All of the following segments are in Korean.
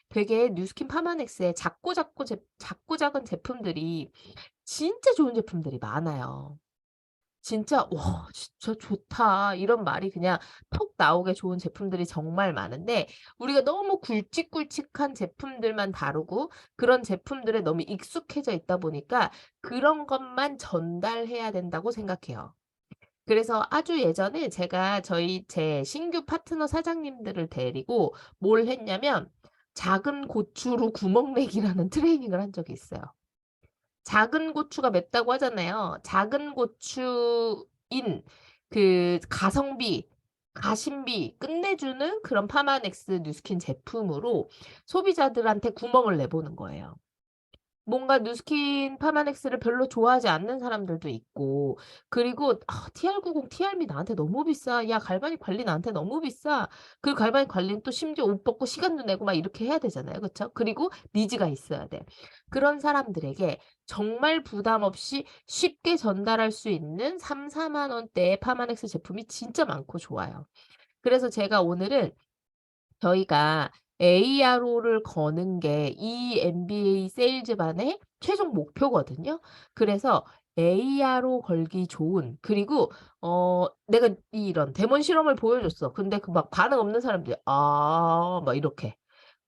되게 뉴스킨 파마넥스의 작고 작은 제품들이 진짜 좋은 제품들이 많아요. 진짜 "와 진짜 좋다." 이런 말이 그냥 톡 나오게 좋은 제품들이 정말 많은데 우리가 너무 굵직굵직한 제품들만 다루고 그런 제품들에 너무 익숙해져 있다 보니까 그런 것만 전달해야 된다고 생각해요. 그래서 아주 예전에 제가 제 신규 파트너 사장님들을 데리고 뭘 했냐면 작은 고추로 구멍 내기라는 트레이닝을 한 적이 있어요. 작은 고추가 맵다고 하잖아요. 작은 고추인 그 가성비, 가심비 끝내주는 그런 파마넥스 뉴스킨 제품으로 소비자들한테 구멍을 내보는 거예요. 뭔가 누스킨 파마넥스를 별로 좋아하지 않는 사람들도 있고 그리고 TR90 TR미 나한테 너무 비싸. 야 갈바닉 관리 나한테 너무 비싸." 그 갈바닉 관리는 또 심지어 옷 벗고 시간도 내고 막 이렇게 해야 되잖아요. 그쵸? 그리고 니즈가 있어야 돼. 그런 사람들에게 정말 부담 없이 쉽게 전달할 수 있는 3-4만 원대의 파마넥스 제품이 진짜 많고 좋아요. 그래서 제가 오늘은 저희가 ARO를 거는 게 이 MBA 세일즈반의 최종 목표거든요. 그래서 ARO 걸기 좋은 그리고 내가 이런 데몬 실험을 보여줬어. 근데 그 막 반응 없는 사람들이 "아." 막 이렇게.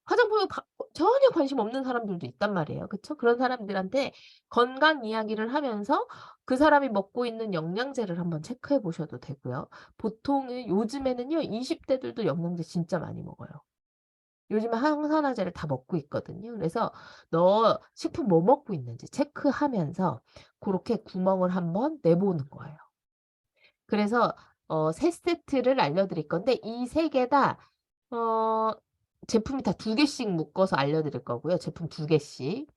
화장품에 전혀 관심 없는 사람들도 있단 말이에요. 그쵸? 그런 사람들한테 건강 이야기를 하면서 그 사람이 먹고 있는 영양제를 한번 체크해 보셔도 되고요. 보통은 요즘에는요 20 대들도 영양제 진짜 많이 먹어요. 요즘에 항산화제를 다 먹고 있거든요. 그래서 너 식품 뭐 먹고 있는지 체크하면서 고렇게 구멍을 한번 내보는 거예요. 그래서 3 세트를 알려드릴 건데 이 3개 다 어 제품이 다 2 개씩 묶어서 알려드릴 거고요. 제품 2 개씩.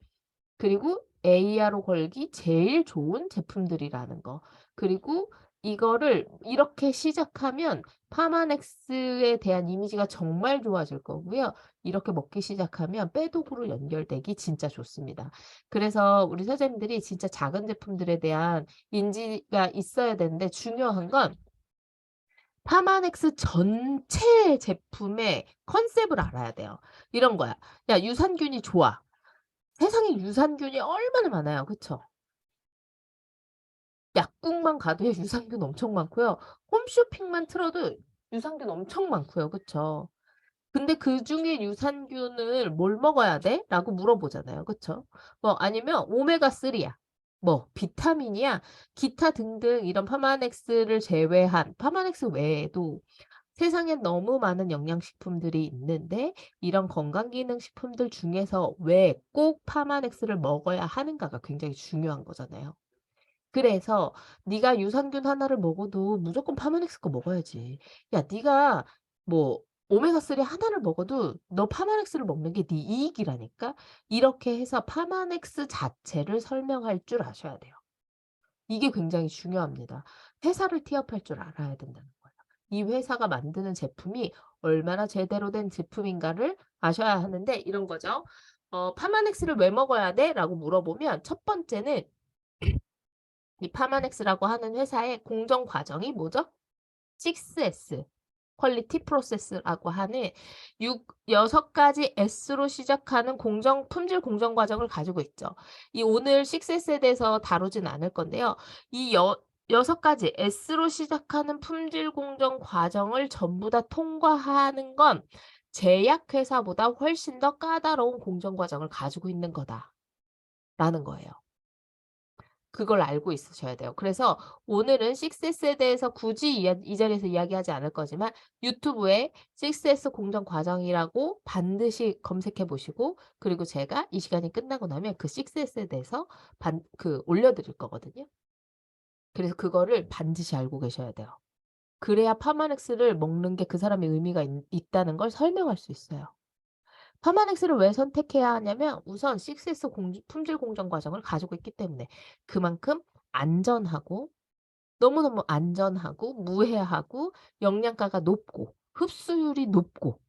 그리고 AR로 걸기 제일 좋은 제품들이라는 거. 그리고 이거를 이렇게 시작하면 파마넥스에 대한 이미지가 정말 좋아질 거고요. 이렇게 먹기 시작하면 빼독으로 연결되기 진짜 좋습니다. 그래서 우리 선생님들이 진짜 작은 제품들에 대한 인지가 있어야 되는데 중요한 건 파마넥스 전체 제품의 컨셉을 알아야 돼요. 이런 거야. "야 유산균이 좋아." 세상에 유산균이 얼마나 많아요. 그쵸? 약국만 가도 유산균 엄청 많고요. 홈쇼핑만 틀어도 유산균 엄청 많고요. 그쵸? 근데 "그중에 유산균을 뭘 먹어야 돼?" 라고 물어보잖아요. 그쵸? 뭐 아니면 오메가3 야. 뭐 비타민이야. 기타 등등 이런 파마넥스를 제외한 파마넥스 외에도 세상에 너무 많은 영양식품들이 있는데 이런 건강기능식품들 중에서 왜 꼭 파마넥스를 먹어야 하는가가 굉장히 중요한 거잖아요. 그래서 "네가 유산균 하나를 먹어도 무조건 파마넥스 거 먹어야지. 야 네가 뭐 오메가3 하나를 먹어도 너 파마넥스를 먹는 게 네 이익이라니까." 이렇게 해서 파마넥스 자체를 설명할 줄 아셔야 돼요. 이게 굉장히 중요합니다. 회사를 티업할 줄 알아야 된다는 거예요. 이 회사가 만드는 제품이 얼마나 제대로 된 제품인가를 아셔야 하는데 이런 거죠. "파마넥스를 왜 먹어야 돼?" 라고 물어보면 첫 번째는 이 파마넥스라고 하는 회사의 공정 과정이 뭐죠? 6S 퀄리티 프로세스라고 하는 6 가지 S로 시작하는 품질 공정 과정을 가지고 있죠. 이 오늘 6S에 대해서 다루진 않을 건데요. 이 6 가지 S로 시작하는 품질 공정 과정을 전부 다 통과하는 건 제약회사보다 훨씬 더 까다로운 공정 과정을 가지고 있는 거다라는 거예요. 그걸 알고 있으셔야 돼요. 그래서 오늘은 6S에 대해서 굳이 이 자리에서 이야기하지 않을 거지만 유튜브에 6S 공정 과정이라고 반드시 검색해 보시고 그리고 제가 이 시간이 끝나고 나면 그 6S에 대해서 올려 드릴 거거든요. 그래서 그거를 반드시 알고 계셔야 돼요. 그래야 파마넥스를 먹는 게 그 사람의 의미가 있다는 걸 설명할 수 있어요. 파마넥스를 왜 선택해야 하냐면 우선 6S 품질 공정 과정을 가지고 있기 때문에 그만큼 안전하고 너무너무 안전하고 무해하고 영양가가 높고 흡수율이 높고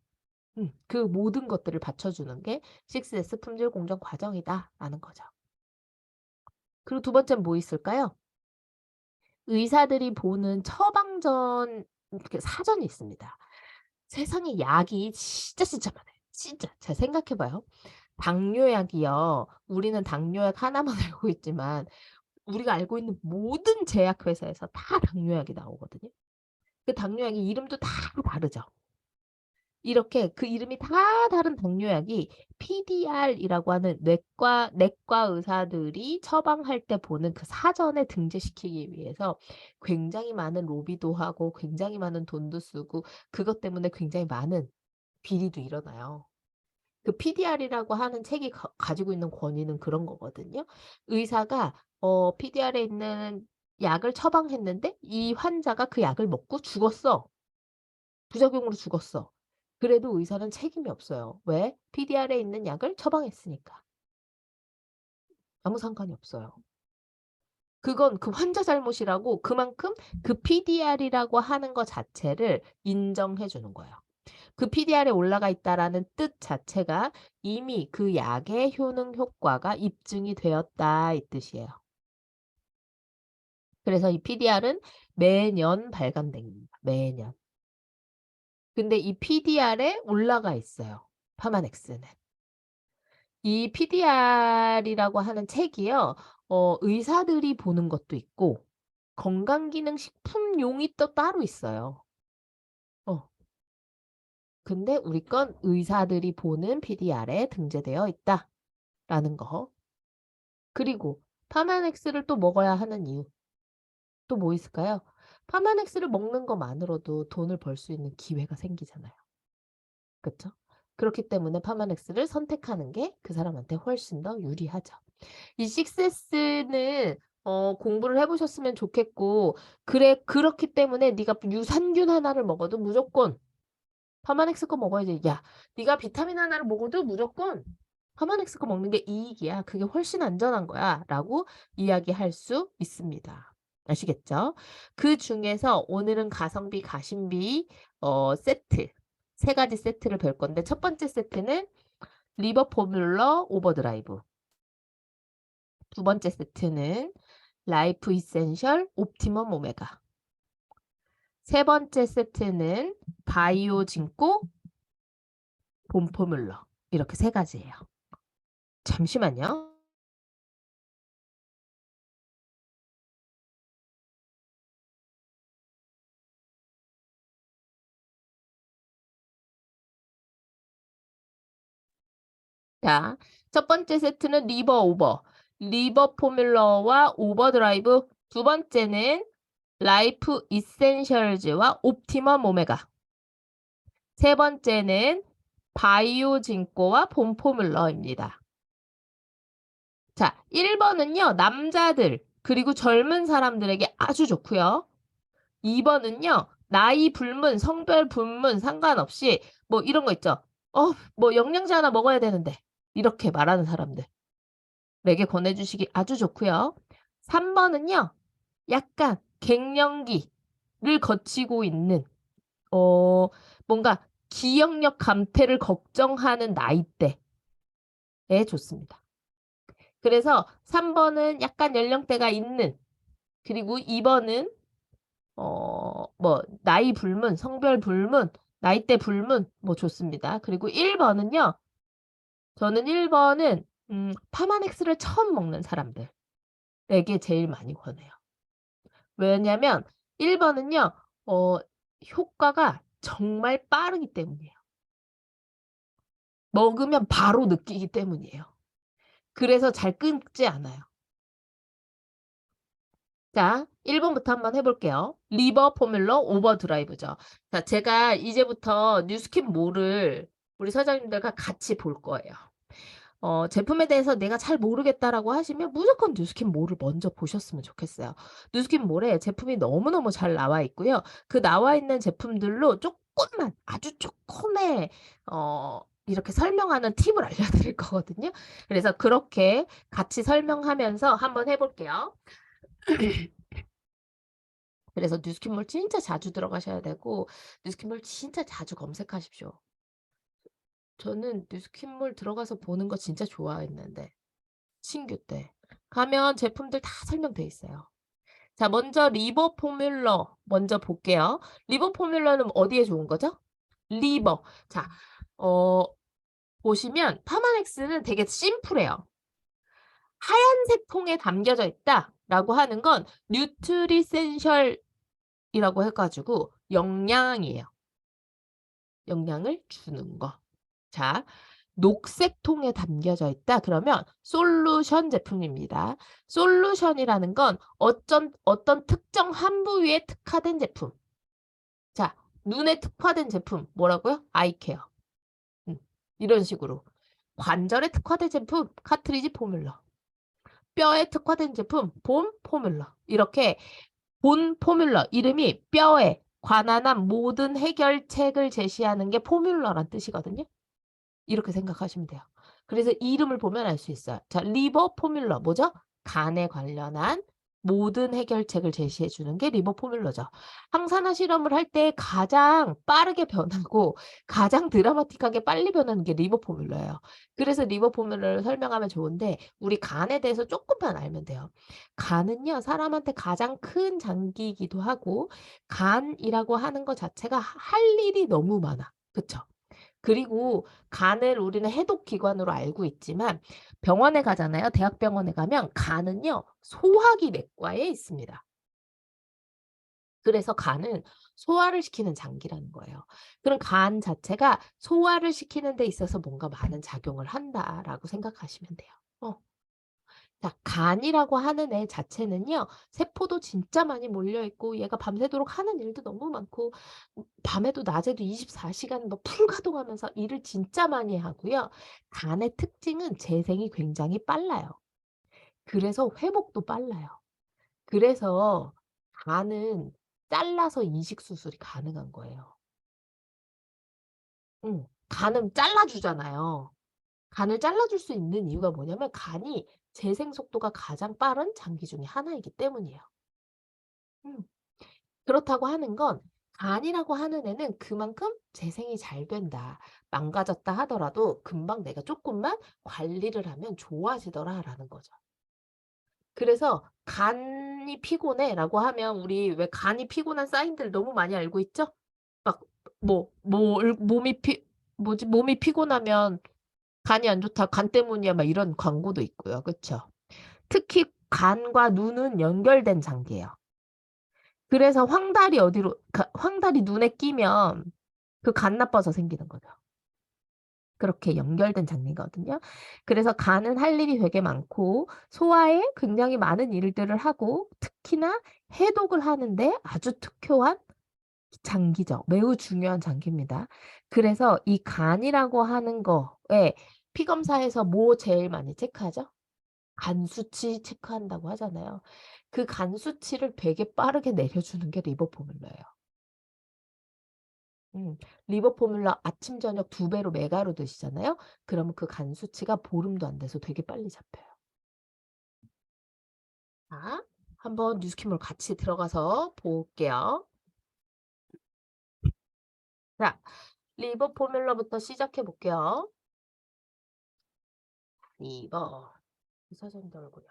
그 모든 것들을 받쳐주는 게 6S 품질 공정 과정이다라는 거죠. 그리고 두 번째는 뭐 있을까요? 의사들이 보는 처방전 이렇게 사전이 있습니다. 세상에 약이 진짜 진짜 많아요. 진짜 잘 생각해 봐요. 당뇨약이요. 우리는 당뇨약 하나만 알고 있지만 우리가 알고 있는 모든 제약회사에서 다 당뇨약이 나오거든요. 그 당뇨약의 이름도 다 다르죠. 이렇게 그 이름이 다 다른 당뇨약이 PDR이라고 하는 내과 의사들이 처방할 때 보는 그 사전에 등재시키기 위해서 굉장히 많은 로비도 하고 굉장히 많은 돈도 쓰고 그것 때문에 굉장히 많은 비리도 일어나요. 그 PDR이라고 하는 책이 가지고 있는 권위는 그런 거거든요. 의사가 PDR에 있는 약을 처방했는데 이 환자가 그 약을 먹고 죽었어. 부작용으로 죽었어. 그래도 의사는 책임이 없어요. 왜? PDR에 있는 약을 처방했으니까. 아무 상관이 없어요. 그건 그 환자 잘못이라고 그만큼 그 PDR이라고 하는 것 자체를 인정해 주는 거예요. 그 PDR에 올라가 있다라는 뜻 자체가 이미 그 약의 효능 효과가 입증이 되었다 이 뜻이에요. 그래서 이 PDR은 매년 발간됩니다. 매년. 근데 이 PDR에 올라가 있어요. 파마넥스는. 이 PDR이라고 하는 책이요. 의사들이 보는 것도 있고 건강기능식품용이 또 따로 있어요. 어. 근데 우리 건 의사들이 보는 PDR에 등재되어 있다라는 거. 그리고 파마넥스를 또 먹어야 하는 이유. 또 뭐 있을까요? 파마넥스를 먹는 것만으로도 돈을 벌 수 있는 기회가 생기잖아요. 그쵸? 그렇기 때문에 파마넥스를 선택하는 게 그 사람한테 훨씬 더 유리하죠. 이 식세스는 공부를 해 보셨으면 좋겠고 그래 그렇기 때문에 네가 유산균 하나를 먹어도 무조건 파마넥스 거 먹어야지. 야 네가 비타민 하나를 먹어도 무조건 파마넥스 거 먹는 게 이익이야. 그게 훨씬 안전한 거야. 라고 이야기할 수 있습니다. 아시겠죠? 그중에서 오늘은 가성비, 가심비 세트 세 가지 세트를 볼 건데 첫 번째 세트는 리버 포뮬러 오버드라이브 두 번째 세트는 라이프 이센셜 옵티멈 오메가 세 번째 세트는 바이오 진코 봄포뮬러 이렇게 세 가지예요. 잠시만요. 자, 첫 번째 세트는 리버 포뮬러와 오버드라이브 두 번째는 라이프 이센셜즈와 옵티멈 오메가 세 번째는 바이오 진코와 봄포뮬러입니다. 자, 1번은요. 남자들 그리고 젊은 사람들에게 아주 좋고요. 2번은요. 나이 불문, 성별 불문 상관없이 뭐 이런 거 있죠. 뭐 영양제 하나 먹어야 되는데 이렇게 말하는 사람들에게 권해주시기 아주 좋고요. 3번은요. 약간 갱년기를 거치고 있는 뭔가 기억력 감퇴를 걱정하는 나이대에 좋습니다. 그래서 3번은 약간 연령대가 있는 그리고 2번은 뭐 나이 불문, 성별 불문, 나이대 불문 뭐 좋습니다. 그리고 1번은요. 저는 1번은 파마넥스를 처음 먹는 사람들에게 제일 많이 권해요. 왜냐면 1번은요. 효과가 정말 빠르기 때문이에요. 먹으면 바로 느끼기 때문이에요. 그래서 잘 끊지 않아요. 자, 1번부터 한번 해볼게요. 리버 포뮬러 오버드라이브죠. 자, 제가 이제부터 뉴스킨 몰을 우리 사장님들과 같이 볼 거예요. 제품에 대해서 내가 잘 모르겠다라고 하시면 무조건 뉴스킨 몰을 먼저 보셨으면 좋겠어요. 뉴스킨 몰에 제품이 너무너무 잘 나와 있고요. 그 나와 있는 제품들로 조금만 아주 조금의 이렇게 설명하는 팁을 알려드릴 거거든요. 그래서 그렇게 같이 설명하면서 한번 해볼게요. 그래서 뉴스킨몰 진짜 자주 들어가셔야 되고 뉴스킨몰 진짜 자주 검색하십시오. 저는 뉴스킨몰 들어가서 보는 거 진짜 좋아했는데 신규 때 가면 제품들 다 설명돼 있어요. 자, 먼저 리버 포뮬러 먼저 볼게요. 리버 포뮬러는 어디에 좋은 거죠? 리버. 자, 어, 보시면 파마넥스는 되게 심플해요. 하얀색 통에 담겨져 있다라고 하는 건 뉴트리센셜이라고 해 가지고 영양이에요. 영양을 주는 거. 자, 녹색 통에 담겨져 있다 그러면 솔루션 제품입니다. 솔루션이라는 건 어떤 특정 한 부위에 특화된 제품. 자, 눈에 특화된 제품 뭐라고요? 아이케어. 이런 식으로. 관절에 특화된 제품 카트리지 포뮬러. 뼈에 특화된 제품 본 포뮬러. 이렇게 본 포뮬러 이름이 뼈에 관한한 모든 해결책을 제시하는 게 포뮬러란 뜻이거든요. 이렇게 생각하시면 돼요. 그래서 이름을 보면 알 수 있어요. 자, 리버 포뮬러 뭐죠? 간에 관련한 모든 해결책을 제시해 주는 게 리버 포뮬러죠. 항산화 실험을 할 때 가장 빠르게 변하고 가장 드라마틱하게 빨리 변하는 게 리버 포뮬러예요. 그래서 리버 포뮬러를 설명하면 좋은데 우리 간에 대해서 조금만 알면 돼요. 간은요, 사람한테 가장 큰 장기이기도 하고 간이라고 하는 것 자체가 할 일이 너무 많아. 그쵸? 그리고 간을 우리는 해독 기관으로 알고 있지만 병원에 가잖아요. 대학병원에 가면 간은요, 소화기 내과에 있습니다. 그래서 간은 소화를 시키는 장기라는 거예요. 그럼 간 자체가 소화를 시키는 데 있어서 뭔가 많은 작용을 한다라고 생각하시면 돼요. 자, 간이라고 하는 애 자체는요, 세포도 진짜 많이 몰려 있고 얘가 밤새도록 하는 일도 너무 많고 밤에도 낮에도 24시간 뭐 풀가동하면서 일을 진짜 많이 하고요. 간의 특징은 재생이 굉장히 빨라요. 그래서 회복도 빨라요. 그래서 간은 잘라서 이식 수술이 가능한 거예요. 간은 잘라주잖아요. 간을 잘라줄 수 있는 이유가 뭐냐면 간이 재생 속도가 가장 빠른 장기 중에 하나이기 때문이에요. 음. 그렇다고 하는 건 간이라고 하는 애는 그만큼 재생이 잘 된다. 망가졌다 하더라도 금방 내가 쪼끔만 관리를 하면 좋아지더라라는 거죠. 그래서 "간이 피곤해."라고 하면 우리 왜 간이 피곤한 사인들 너무 많이 알고 있죠? 막 몸이 몸이 피곤하면 "간이 안 좋다. 간 때문이야." 막 이런 광고도 있고요. 그쵸? 특히 간과 눈은 연결된 장기예요. 그래서 황달이 눈에 끼면 그 간 나빠서 생기는 거죠. 그렇게 연결된 장기거든요. 그래서 간은 할 일이 되게 많고 소화에 굉장히 많은 일들을 하고 특히나 해독을 하는 데 아주 특효한 장기죠. 매우 중요한 장기입니다. 그래서 이 간이라고 하는 거에 피 검사에서 뭐 제일 많이 체크하죠? 간 수치 체크한다고 하잖아요. 그 간 수치를 되게 빠르게 내려주는 게 리버 포뮬러예요. 음. 리버 포뮬러 아침 저녁 2배로 메가로 드시잖아요. 그러면 그 간 수치가 보름도 안 돼서 되게 빨리 잡혀요. 자, 한번 뉴스키몰 같이 들어가서 볼게요. 자, 리버 포뮬러부터 시작해 볼게요. 리버. 이 사장님들 얼굴이야.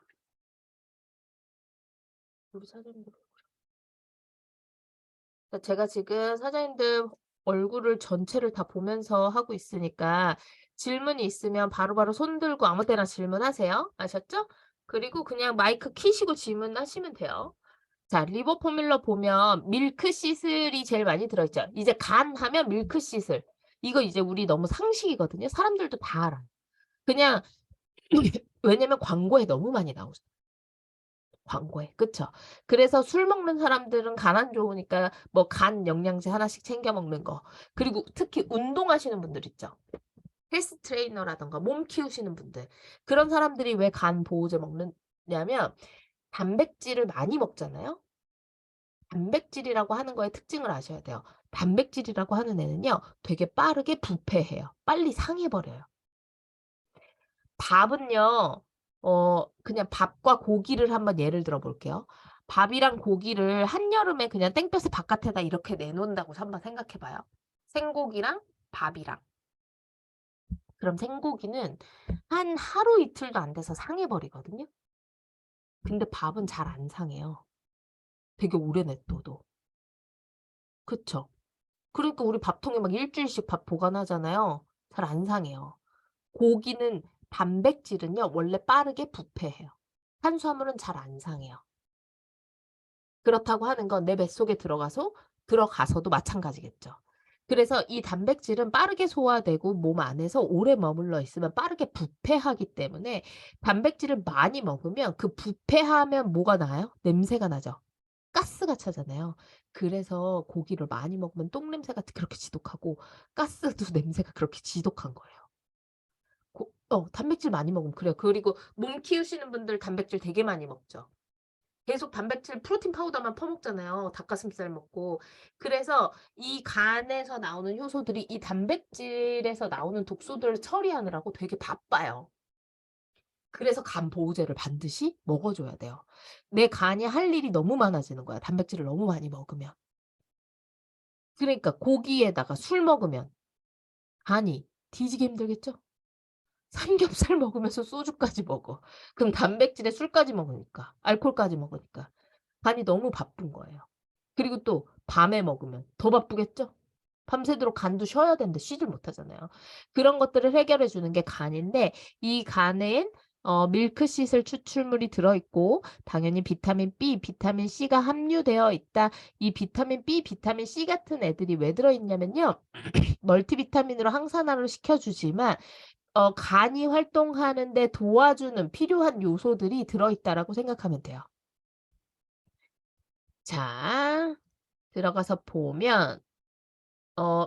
우리 사장님들 제가 지금 사장님들 얼굴을 전체를 다 보면서 하고 있으니까 질문이 있으면 바로바로 손 들고 아무 때나 질문하세요. 아셨죠? 그리고 그냥 마이크 키시고 질문하시면 돼요. 자, 리버 포뮬러 보면 밀크 시슬이 제일 많이 들어있죠. 이제 간 하면 밀크 시슬. 이거 이제 우리 너무 상식이거든요. 사람들도 다 알아요. 그냥 왜냐면 광고에 너무 많이 나오죠. 광고에. 그쵸? 그래서 술 먹는 사람들은 간 안 좋으니까 뭐 간 영양제 하나씩 챙겨 먹는 거. 그리고 특히 운동하시는 분들 있죠. 헬스 트레이너라든가 몸 키우시는 분들. 그런 사람들이 왜 간 보호제 먹느냐면 단백질을 많이 먹잖아요. 단백질이라고 하는 거의 특징을 아셔야 돼요. 단백질이라고 하는 애는요, 되게 빠르게 부패해요. 빨리 상해 버려요. 밥은요. 그냥 밥과 고기를 한번 예를 들어 볼게요. 밥이랑 고기를 한여름에 그냥 땡볕에 바깥에다 이렇게 내놓는다고 한번 생각해 봐요. 생고기랑 밥이랑. 그럼 생고기는 한 하루 이틀도 안 돼서 상해 버리거든요. 근데 밥은 잘 안 상해요. 되게 오래 냅둬도. 그쵸? 그러니까 우리 밥통에 막 일 주일씩 밥 보관하잖아요. 잘 안 상해요. 고기는 단백질은요 원래 빠르게 부패해요. 탄수화물은 잘 안 상해요. 그렇다고 하는 건 내 뱃속에 들어가서도 마찬가지겠죠. 그래서 이 단백질은 빠르게 소화되고 몸 안에서 오래 머물러 있으면 빠르게 부패하기 때문에 단백질을 많이 먹으면 그 부패하면 뭐가 나요? 냄새가 나죠. 가스가 차잖아요. 그래서 고기를 많이 먹으면 똥 냄새가 그렇게 지독하고 가스도 냄새가 그렇게 지독한 거예요. 단백질 많이 먹으면 그래요. 그리고 몸 키우시는 분들 단백질 되게 많이 먹죠. 계속 단백질 프로틴 파우더만 퍼먹잖아요, 닭가슴살 먹고. 그래서 이 간에서 나오는 효소들이 이 단백질에서 나오는 독소들을 처리하느라고 되게 바빠요. 그래서 간 보호제를 반드시 먹어 줘야 돼요. 내 간이 할 일이 너무 많아지는 거야, 단백질을 너무 많이 먹으면. 그러니까 고기에다가 술 먹으면 간이 뒤지게 힘들겠죠? 삼겹살 먹으면서 소주까지 먹어. 그럼 단백질에 술까지 먹으니까, 알코올까지 먹으니까 간이 너무 바쁜 거예요. 그리고 또 밤에 먹으면 더 바쁘겠죠? 밤새도록 간도 쉬어야 되는데 쉬질 못하잖아요. 그런 것들을 해결해 주는 게 간인데 이 간엔 밀크시슬 추출물이 들어 있고 당연히 비타민 B, 비타민 C가 함유되어 있다. 이 비타민 B, 비타민 C 같은 애들이 왜 들어 있냐면요. 멀티비타민으로 항산화를 시켜 주지만 간이 활동하는 데 도와주는 필요한 요소들이 들어 있다라고 생각하면 돼요. 자, 들어가서 보면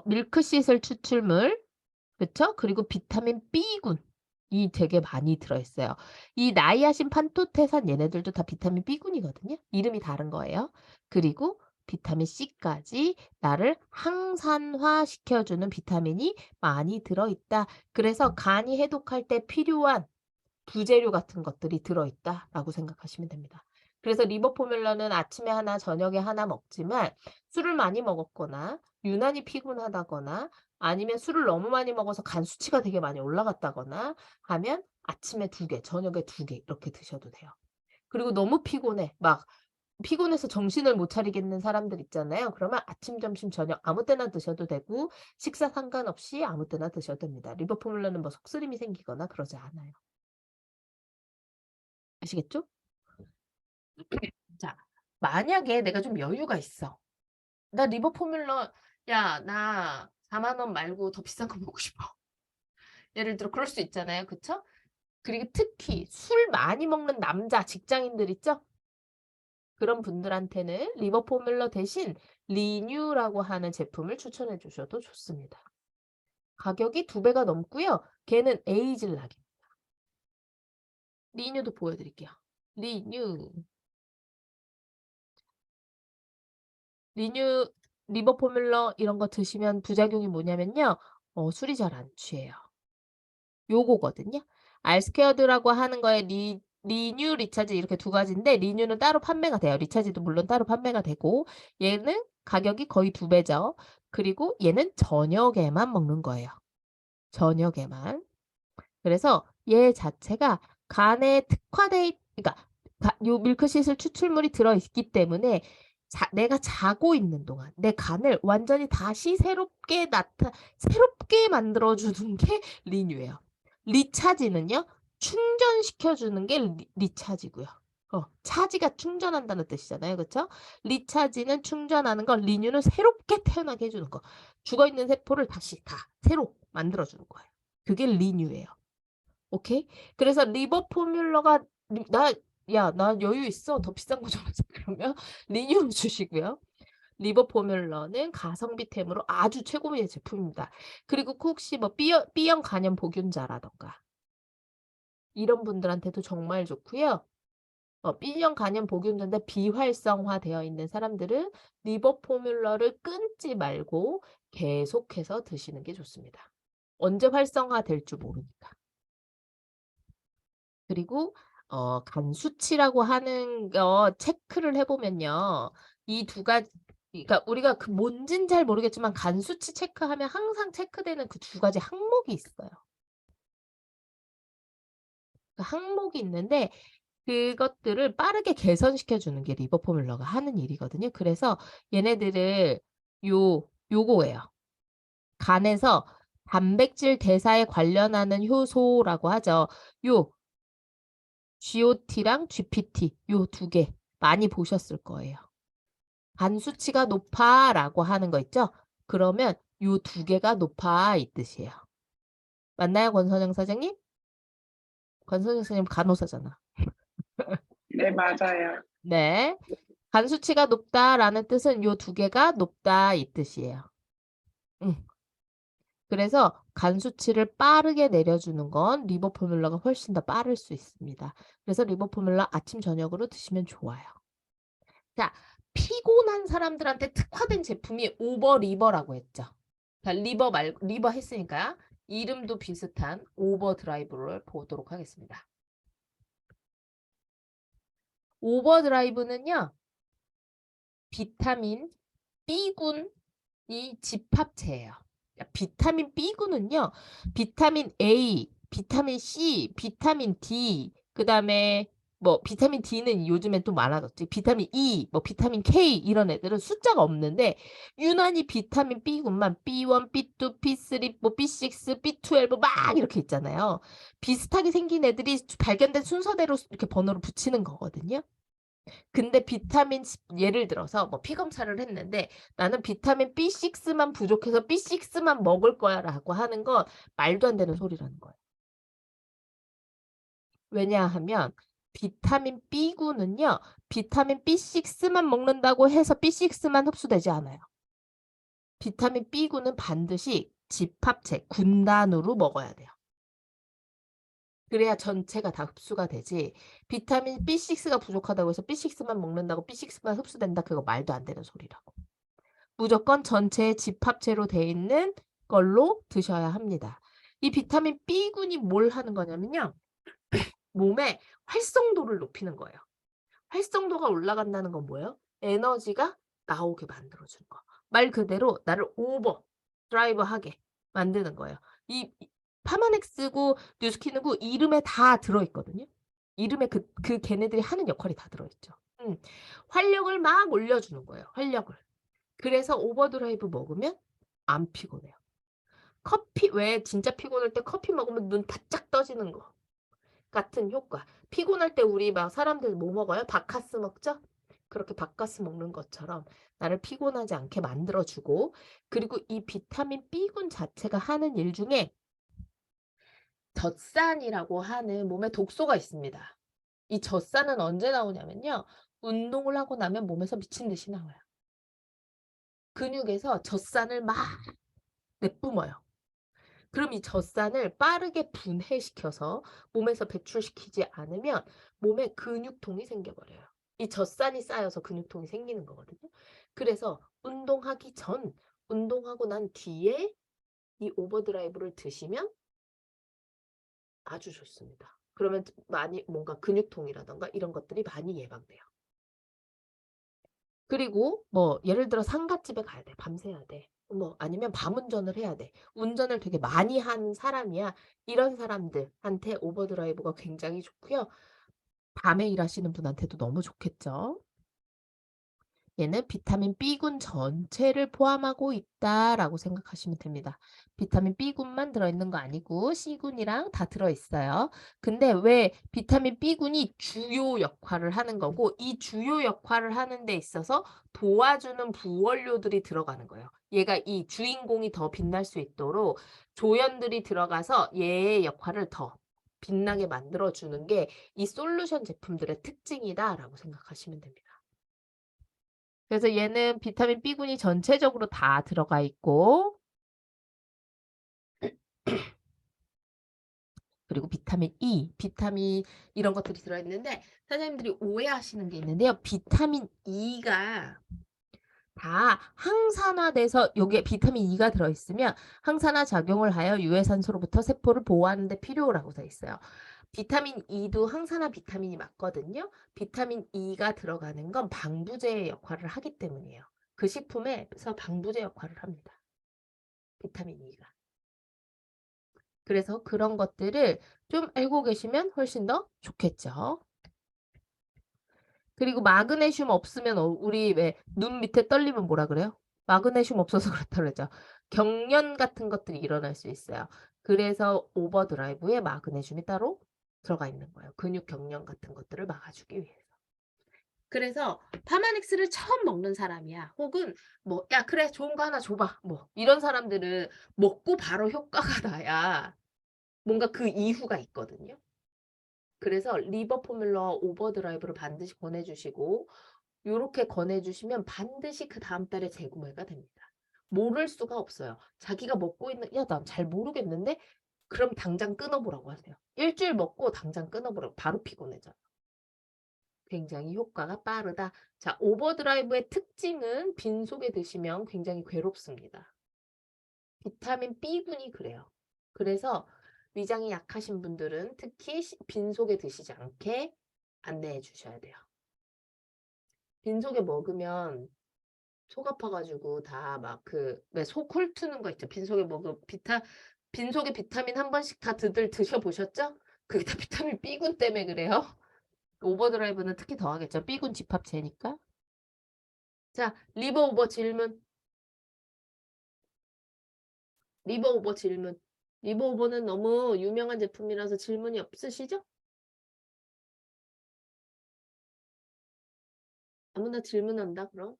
밀크시슬 추출물 그쵸? 그리고 비타민 B군이 되게 많이 들어 있어요. 이 나이아신, 판토테산 얘네들도 다 비타민 B군이거든요. 이름이 다른 거예요. 그리고 비타민 C까지 나를 항산화 시켜주는 비타민이 많이 들어 있다. 그래서 간이 해독할 때 필요한 부재료 같은 것들이 들어 있다라고 생각하시면 됩니다. 그래서 리버 포뮬러는 아침에 하나 저녁에 하나 먹지만 술을 많이 먹었거나 유난히 피곤하다거나 아니면 술을 너무 많이 먹어서 간 수치가 되게 많이 올라갔다거나 하면 아침에 2 개, 저녁에 2개 이렇게 드셔도 돼요. 그리고 너무 피곤해. 막 피곤해서 정신을 못 차리겠는 사람들 있잖아요. 그러면 아침, 점심, 저녁 아무 때나 드셔도 되고 식사 상관없이 아무 때나 드셔도 됩니다. 리버 포뮬러는 뭐 속쓰림이 생기거나 그러지 않아요. 아시겠죠? 자, 만약에 내가 좀 여유가 있어. 나 리버 포뮬러 야, 나 4만 원 말고 더 비싼 거 먹고 싶어. 예를 들어 그럴 수 있잖아요. 그쵸? 그리고 특히 술 많이 먹는 남자 직장인들 있죠? 그런 분들한테는 리버 포뮬러 대신 리뉴라고 하는 제품을 추천해 주셔도 좋습니다. 가격이 2배가 넘고요. 걔는 에이즐락입니다. 리뉴도 보여드릴게요. 리뉴. 리뉴 리버 포뮬러 이런 거 드시면 부작용이 뭐냐면요. 술이 잘 안 취해요. 요거거든요. 알스퀘어드라고 하는 거에 리뉴, 리차지 이렇게 2가지인데 리뉴는 따로 판매가 돼요. 리차지도 물론 따로 판매가 되고 얘는 가격이 거의 2배죠. 그리고 얘는 저녁에만 먹는 거예요. 저녁에만. 그래서 얘 자체가 간에 특화돼 그러니까 요 밀크시슬 추출물이 들어 있기 때문에 내가 자고 있는 동안 내 간을 완전히 다시 새롭게 만들어 주는 게 리뉴예요. 리차지는요. 충전시켜 주는 게 리차지고요. 차지가 충전한다는 뜻이잖아요. 그쵸? 리차지는 충전하는 거, 리뉴는 새롭게 태어나게 해 주는 거. 죽어 있는 세포를 다시 다 새로 만들어 주는 거예요. 그게 리뉴예요. 오케이? 그래서 리버 포뮬러가 나 여유 있어. 더 비싼 거 좀 하자." 그러면 리뉴로 주시고요. 리버 포뮬러는 가성비템으로 아주 최고의 제품입니다. 그리고 혹시 뭐 B형 간염 보균자라든가 이런 분들한테도 정말 좋고요. B형 간염 보균자인데 비활성화되어 있는 사람들은 리버 포뮬러를 끊지 말고 계속해서 드시는 게 좋습니다. 언제 활성화될지 모르니까. 그리고 간 수치라고 하는 거 체크를 해 보면요. 이 2가지 그러니까 우리가 그 뭔진 잘 모르겠지만 간 수치 체크하면 항상 체크되는 그 2가지 항목이 있어요. 그 항목이 있는데 그것들을 빠르게 개선시켜 주는 게 리버 포뮬러가 하는 일이거든요. 그래서 얘네들을 요거예요. 간에서 단백질 대사에 관련하는 효소라고 하죠. 요 GOT랑 GPT 요 두 개 많이 보셨을 거예요. 간 수치가 높아라고 하는 거 있죠? 그러면 요 두 개가 높아 이 뜻이에요. 맞나요, 권선영 사장님? 권선영 선생님 간호사잖아. 네, 맞아요. 네. 간 수치가 높다라는 뜻은 요 두 개가 높다 이 뜻이에요. 그래서 간 수치를 빠르게 내려주는 건 리버포뮬러가 훨씬 더 빠를 수 있습니다. 그래서 리버포뮬러 아침 저녁으로 드시면 좋아요. 자, 피곤한 사람들한테 특화된 제품이 오버리버라고 했죠. 자, 리버 했으니까 이름도 비슷한 오버드라이브를 보도록 하겠습니다. 오버드라이브는요, 비타민 B군이 집합체예요. 비타민 B군은요, 비타민 A, 비타민 C, 비타민 D, 그 다음에 뭐 비타민 D는 요즘엔 또 많아졌지. 비타민 E, 뭐 비타민 K 이런 애들은 숫자가 없는데 유난히 비타민 B군만 B1, B2, B3, 뭐 B6, B12 막 이렇게 있잖아요. 비슷하게 생긴 애들이 발견된 순서대로 이렇게 번호를 붙이는 거거든요. 근데 비타민 예를 들어서 뭐 피검사를 했는데 나는 비타민 B6만 부족해서 B6만 먹을 거야라고 하는 건 말도 안 되는 소리라는 거예요. 왜냐하면 비타민 B군은요. 비타민 B6만 먹는다고 해서 B6만 흡수되지 않아요. 비타민 B군은 반드시 집합체, 군단으로 먹어야 돼요. 그래야 전체가 다 흡수가 되지. 비타민 B6가 부족하다고 해서 B6만 먹는다고 B6만 흡수된다. 그거 말도 안 되는 소리라고. 무조건 전체의 집합체로 돼 있는 걸로 드셔야 합니다. 이 비타민 B군이 뭘 하는 거냐면요. 몸의 활성도를 높이는 거예요. 활성도가 올라간다는 건 뭐예요? 에너지가 나오게 만들어주는 거. 말 그대로 나를 오버 드라이브하게 만드는 거예요. 이 파마넥스고 뉴스키누고 이름에 다 들어있거든요. 이름에 그 걔네들이 하는 역할이 다 들어있죠. 활력을 막 올려주는 거예요. 활력을. 그래서 오버드라이브 먹으면 안 피곤해요. 커피 왜 진짜 피곤할 때 커피 먹으면 눈 바짝 떠지는 거 같은 효과. 피곤할 때 우리 막 사람들 뭐 먹어요? 바카스 먹죠? 그렇게 바카스 먹는 것처럼 나를 피곤하지 않게 만들어주고 그리고 이 비타민 B군 자체가 하는 일 중에 젖산이라고 하는 몸에 독소가 있습니다. 이 젖산은 언제 나오냐면요. 운동을 하고 나면 몸에서 미친 듯이 나와요. 근육에서 젖산을 막 내뿜어요. 그럼 이 젖산을 빠르게 분해시켜서 몸에서 배출시키지 않으면 몸에 근육통이 생겨버려요. 이 젖산이 쌓여서 근육통이 생기는 거거든요. 그래서 운동하기 전, 운동하고 난 뒤에 이 오버드라이브를 드시면 아주 좋습니다. 그러면 많이 뭔가 근육통이라던가 이런 것들이 많이 예방돼요. 그리고 뭐 예를 들어 상가집에 가야 돼. 밤새야 돼. 뭐 아니면 밤 운전을 해야 돼. 운전을 되게 많이 한 사람이야. 이런 사람들한테 오버드라이브가 굉장히 좋고요. 밤에 일하시는 분한테도 너무 좋겠죠. 얘는 비타민 B군 전체를 포함하고 있다라고 생각하시면 됩니다. 비타민 B군만 들어있는 거 아니고 C군이랑 다 들어있어요. 근데 왜 비타민 B군이 주요 역할을 하는 거고 이 주요 역할을 하는 데 있어서 도와주는 부원료들이 들어가는 거예요. 얘가 이 주인공이 더 빛날 수 있도록 조연들이 들어가서 얘의 역할을 더 빛나게 만들어주는 게 이 솔루션 제품들의 특징이다라고 생각하시면 됩니다. 그래서 얘는 비타민 B군이 전체적으로 다 들어가 있고 그리고 비타민 E, 비타민 이런 것들이 들어있는데 선생님들이 오해하시는 게 있는데요. 비타민 E가 다 항산화돼서 여기에 비타민 E가 들어있으면 항산화 작용을 하여 유해산소로부터 세포를 보호하는 데 필요라고 돼 있어요. 비타민 E도 항산화 비타민이 맞거든요. 비타민 E가 들어가는 건 방부제 역할을 하기 때문이에요. 그 식품에서 방부제 역할을 합니다. 비타민 E가. 그래서 그런 것들을 좀 알고 계시면 훨씬 더 좋겠죠. 그리고 마그네슘 없으면 우리 왜 눈 밑에 떨리면 뭐라 그래요? 마그네슘 없어서 그렇다 그러죠. 경련 같은 것들이 일어날 수 있어요. 그래서 오버드라이브에 마그네슘이 따로 들어가 있는 거예요. 근육 경련 같은 것들을 막아주기 위해서. 그래서 파마닉스를 처음 먹는 사람이야. 혹은 뭐 "야 그래 좋은 거 하나 줘 봐." 뭐 이런 사람들은 먹고 바로 효과가 나야 뭔가 그 이후가 있거든요. 그래서 리버 포뮬러 오버드라이브를 반드시 권해 주시고 요렇게 권해 주시면 반드시 그다음 달에 재구매가 됩니다. 모를 수가 없어요. 자기가 먹고 있는 "야 나 잘 모르겠는데?" 그럼 당장 끊어 보라고 하세요. 일 주일 먹고 당장 끊어 보라고. 바로 피곤해져요. 굉장히 효과가 빠르다. 자, 오버드라이브의 특징은 빈속에 드시면 굉장히 괴롭습니다. 비타민 B군이 그래요. 그래서 위장이 약하신 분들은 특히 빈속에 드시지 않게 안내해 주셔야 돼요. 빈속에 먹으면 속 아파가지고 다 막 그 왜 속 훑트는 거 있죠. 빈속에 먹으면 빈속에 비타민 한 번씩 다 드셔보셨죠? 그게 다 비타민 B군 때문에 그래요. 오버드라이브는 특히 더 하겠죠. B군 집합체니까. 자, 리버 오버 질문. 리버 오버 질문. 리버 오버는 너무 유명한 제품이라서 질문이 없으시죠? 아무나 질문한다 그럼.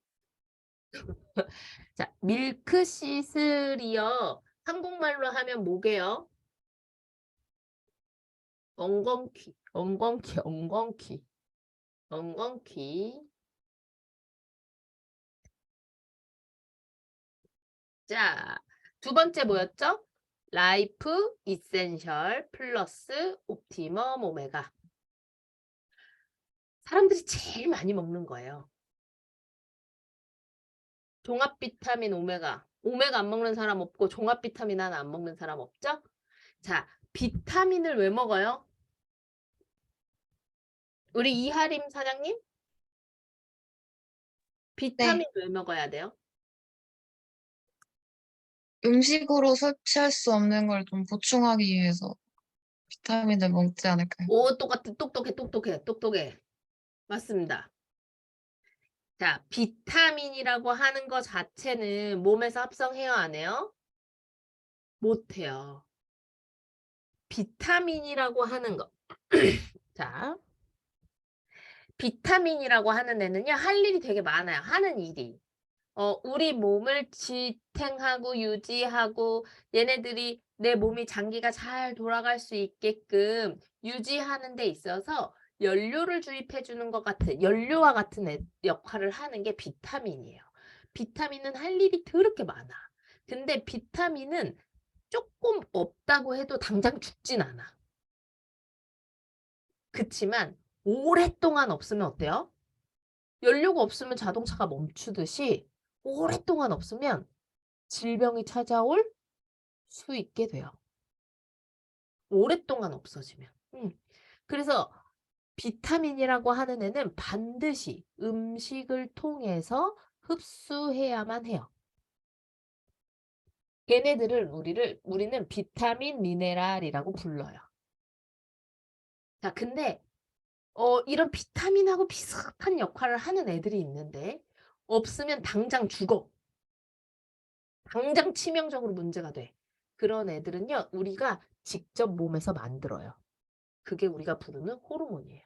자, 밀크 시슬이요. 한국말로 하면 뭐게요? 엉겅퀴, 엉겅퀴, 엉겅퀴, 엉겅퀴. 자, 두 번째 뭐였죠? 라이프 이센셜 플러스 옵티멈 오메가. 사람들이 제일 많이 먹는 거예요. 종합 비타민 오메가. 오메가 안 먹는 사람 없고 종합 비타민 하나 안 먹는 사람 없죠? 자, 비타민을 왜 먹어요? 우리 이하림 사장님? 비타민 네, 왜 먹어야 돼요? 음식으로 섭취할 수 없는 걸 좀 보충하기 위해서 비타민을 먹지 않을까요? 오, 똑같아. 똑똑해, 똑똑해, 똑똑해. 맞습니다. 자, 비타민이라고 하는 거 자체는 몸에서 합성해요, 안 해요? 못해요. 비타민이라고 하는 거. 자, 비타민이라고 하는 애는요, 할 일이 되게 많아요. 하는 일이. 우리 몸을 지탱하고 유지하고 얘네들이 내 몸이 장기가 잘 돌아갈 수 있게끔 유지하는 데 있어서 연료를 주입해 주는 것 같은 연료와 같은 역할을 하는 게 비타민이에요. 비타민은 할 일이 더럽게 많아. 근데 비타민은 조금 없다고 해도 당장 죽진 않아. 그치만 오랫동안 없으면 어때요? 연료가 없으면 자동차가 멈추듯이 오랫동안 없으면 질병이 찾아올 수 있게 돼요. 오랫동안 없어지면. 그래서 비타민이라고 하는 애는 반드시 음식을 통해서 흡수해야만 해요. 걔네들을 우리는 비타민 미네랄이라고 불러요. 자, 근데 이런 비타민하고 비슷한 역할을 하는 애들이 있는데 없으면 당장 죽어. 당장 치명적으로 문제가 돼. 그런 애들은요, 우리가 직접 몸에서 만들어요. 그게 우리가 부르는 호르몬이에요.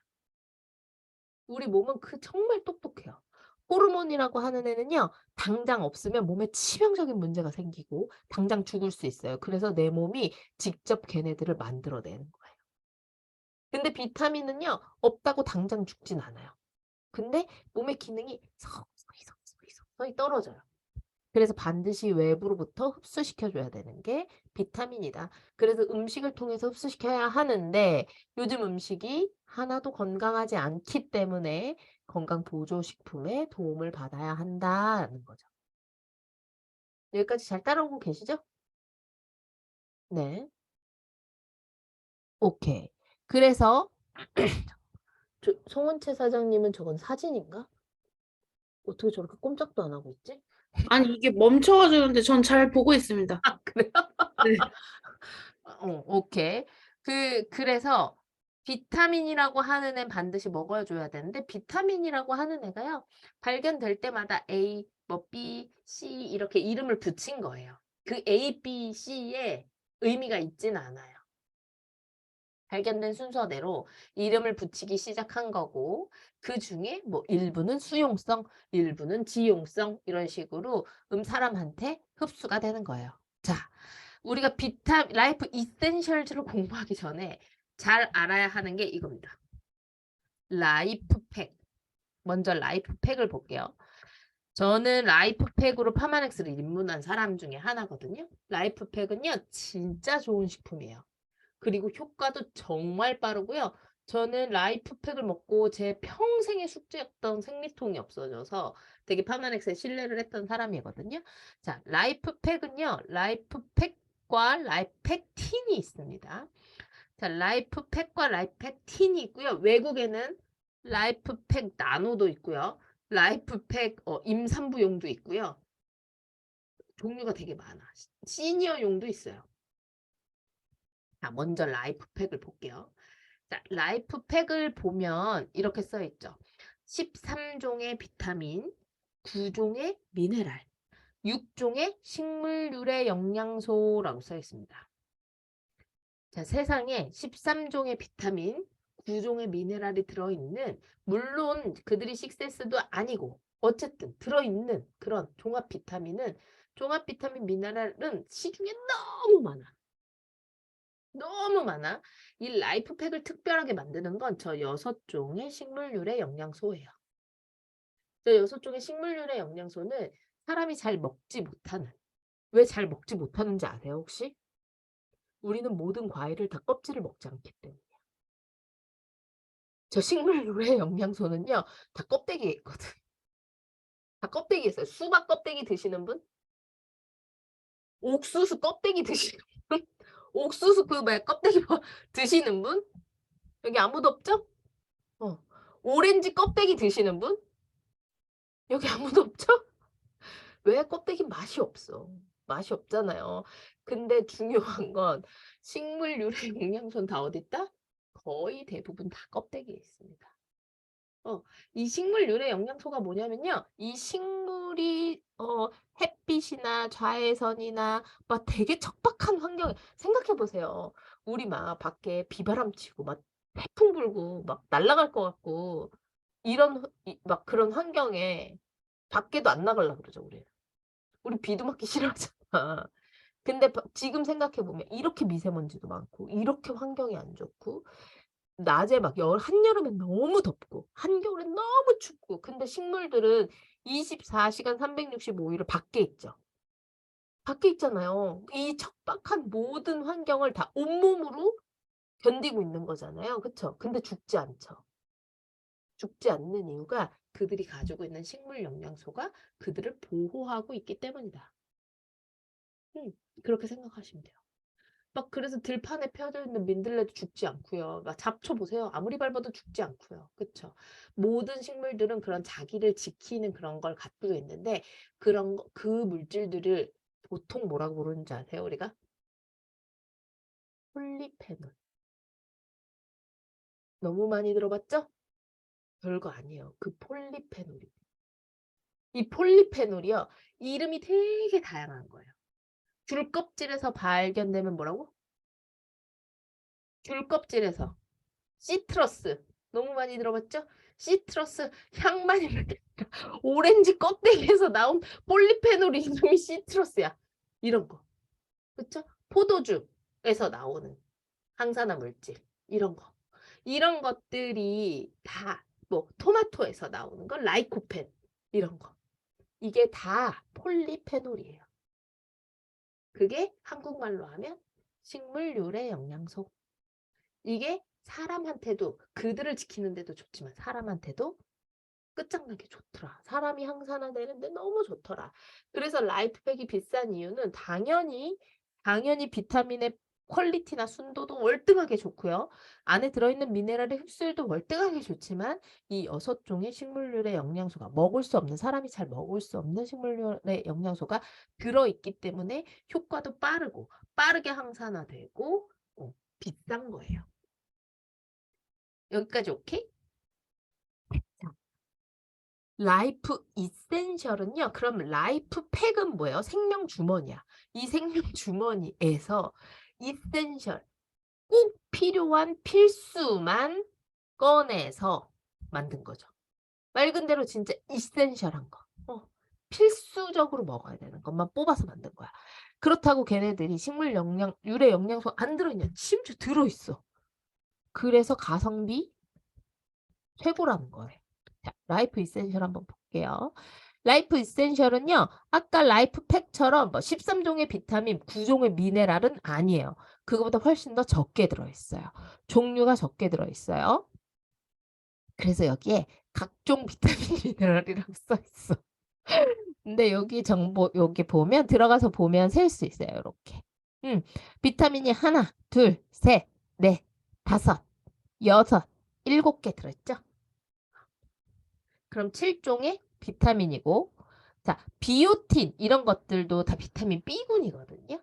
우리 몸은 정말 똑똑해요. 호르몬이라고 하는 애는요, 당장 없으면 몸에 치명적인 문제가 생기고 당장 죽을 수 있어요. 그래서 내 몸이 직접 걔네들을 만들어내는 거예요. 근데 비타민은요, 없다고 당장 죽진 않아요. 근데 몸의 기능이 서서히 떨어져요. 그래서 반드시 외부로부터 흡수시켜 줘야 되는 게 비타민이다. 그래서 음식을 통해서 흡수시켜야 하는데 요즘 음식이 하나도 건강하지 않기 때문에 건강보조식품의 도움을 받아야 한다는 거죠. 여기까지 잘 따라오고 계시죠? 네. 오케이. 그래서 송은채 사장님은 저건 사진인가? 어떻게 저렇게 꼼짝도 안 하고 있지? 아니 이게 멈춰가지는데 전 잘 보고 있습니다. 아, 그래요? 네. 오케이. 그래서 비타민이라고 하는 애는 반드시 먹어줘야 되는데 비타민이라고 하는 애가요. 발견될 때마다 A, 뭐 B, C 이렇게 이름을 붙인 거예요. 그 A, B, C에 의미가 있지는 않아요. 발견된 순서대로 이름을 붙이기 시작한 거고 그 중에 뭐 일부는 수용성, 일부는 지용성 이런 식으로 사람한테 흡수가 되는 거예요. 자, 우리가 라이프 이센셜즈를 공부하기 전에 잘 알아야 하는 게 이겁니다. 라이프팩. 먼저 라이프팩을 볼게요. 저는 라이프팩으로 파마넥스를 입문한 사람 중에 하나거든요. 라이프팩은요, 진짜 좋은 식품이에요. 그리고 효과도 정말 빠르고요. 저는 라이프팩을 먹고 제 평생의 숙제였던 생리통이 없어져서 되게 파마넥스에 신뢰를 했던 사람이거든요. 자, 라이프팩은요. 라이프팩과 라이프팩틴이 있습니다. 자, 라이프팩과 라이프팩틴이 있고요. 외국에는 라이프팩 나노도 있고요. 라이프팩 임산부용도 있고요. 종류가 되게 많아. 시니어용도 있어요. 자, 먼저 라이프팩을 볼게요. 자, 라이프팩을 보면 이렇게 써 있죠. 13종의 비타민, 9종의 미네랄, 6종의 식물유래 영양소라고 써 있습니다. 자, 세상에 13종의 비타민, 9종의 미네랄이 들어있는, 물론 그들이 식세스도 아니고 어쨌든 들어있는 그런 종합 비타민 미네랄은 시중에 너무 많아. 너무 많아. 이 라이프팩을 특별하게 만드는 건 저 6종의 식물유래 영양소예요. 저 6종의 식물유래 영양소는 사람이 잘 먹지 못하는, 왜 잘 먹지 못하는지 아세요, 혹시? 우리는 모든 과일을 다 껍질을 먹지 않기 때문이야. 저 식물유래 영양소는요, 다 껍데기에 있거든. 다 껍데기에 있어요. 수박 껍데기 드시는 분? 옥수수 껍데기 드시는 분? 옥수수 껍데기 드시는 분? 여기 아무도 없죠? 오렌지 껍데기 드시는 분? 여기 아무도 없죠? 왜 껍데기 맛이 없어? 맛이 없잖아요. 근데 중요한 건 식물 유래 영양소는 다 어디 있다? 거의 대부분 다 껍데기에 있습니다. 이 식물 유래 영양소가 뭐냐면요. 이 식물이 햇빛이나 자외선이나 막 되게 척박한 환경에 생각해 보세요. 우리 막 밖에 비바람 치고 막 태풍 불고 막 날아갈 것 같고 막 그런 환경에 밖에도 안 나가려고 그러죠, 우리. 우리 비도 맞기 싫어하잖아. 근데 지금 생각해보면 이렇게 미세먼지도 많고 이렇게 환경이 안 좋고 낮에 막 한여름엔 너무 덥고 한겨울엔 너무 춥고 근데 식물들은 24시간 365일을 밖에 있죠. 밖에 있잖아요. 이 척박한 모든 환경을 다 온몸으로 견디고 있는 거잖아요. 그쵸? 근데 죽지 않죠. 죽지 않는 이유가 그들이 가지고 있는 식물 영양소가 그들을 보호하고 있기 때문이다. 그렇게 생각하시면 돼요. 막 그래서 들판에 펴져 있는 민들레도 죽지 않고요. 막 잡초 보세요. 아무리 밟아도 죽지 않고요. 그쵸? 모든 식물들은 그런 자기를 지키는 그런 걸 갖고 있는데 그 물질들을 보통 뭐라고 부르는지 아세요, 우리가? 폴리페놀. 너무 많이 들어봤죠? 별거 아니에요. 그 폴리페놀이. 이 폴리페놀이요. 이름이 되게 다양한 거예요. 귤 껍질에서 발견되면 뭐라고? 귤 껍질에서. 시트러스. 너무 많이 들어봤죠? 시트러스 향만 이렇게 오렌지 껍데기에서 나온 폴리페놀 이름이 시트러스야. 이런 거. 그쵸? 포도주에서 나오는 항산화 물질. 이런 거. 이런 것들이 다 뭐 토마토에서 나오는 거 라이코펜 이런 거. 이게 다 폴리페놀이에요. 그게 한국말로 하면 식물 유래 영양소. 이게 사람한테도 그들을 지키는데도 좋지만 사람한테도 끝장나게 좋더라. 사람이 항산화되는데 너무 좋더라. 그래서 라이프팩이 비싼 이유는 당연히 비타민의 퀄리티나 순도도 월등하게 좋고요. 안에 들어있는 미네랄의 흡수율도 월등하게 좋지만 이 6종의 식물유래 영양소가 사람이 잘 먹을 수 없는 식물유래 영양소가 들어있기 때문에 효과도 빠르게 항산화되고 비싼 거예요. 여기까지 오케이? 자, 라이프 이센셜은요. 그럼 라이프 팩은 뭐예요? 생명 주머니야. 이 생명 주머니에서 이센셜 꼭 필요한 필수만 꺼내서 만든 거죠. 말 그대로 진짜 이센셜한 거. 필수적으로 먹어야 되는 것만 뽑아서 만든 거야. 그렇다고 걔네들이 식물 영양, 유래 영양소 안 들어있냐? 심지어 들어있어. 그래서 가성비 최고라는 거예요. 자, 라이프 이센셜 한번 볼게요. 라이프 이센셜은요. 아까 라이프 팩처럼 뭐 13종의 비타민, 9종의 미네랄은 아니에요. 그거보다 훨씬 더 적게 들어있어요. 종류가 적게 들어있어요. 그래서 여기에 각종 비타민 미네랄이라고 써있어. 근데 여기 정보 여기 보면 들어가서 보면 셀 수 있어요. 이렇게. 비타민이 하나, 둘, 셋, 넷, 다섯, 여섯, 7개 들어있죠? 그럼 7종의 비타민이고, 자, 비오틴 이런 것들도 다 비타민 B군이거든요.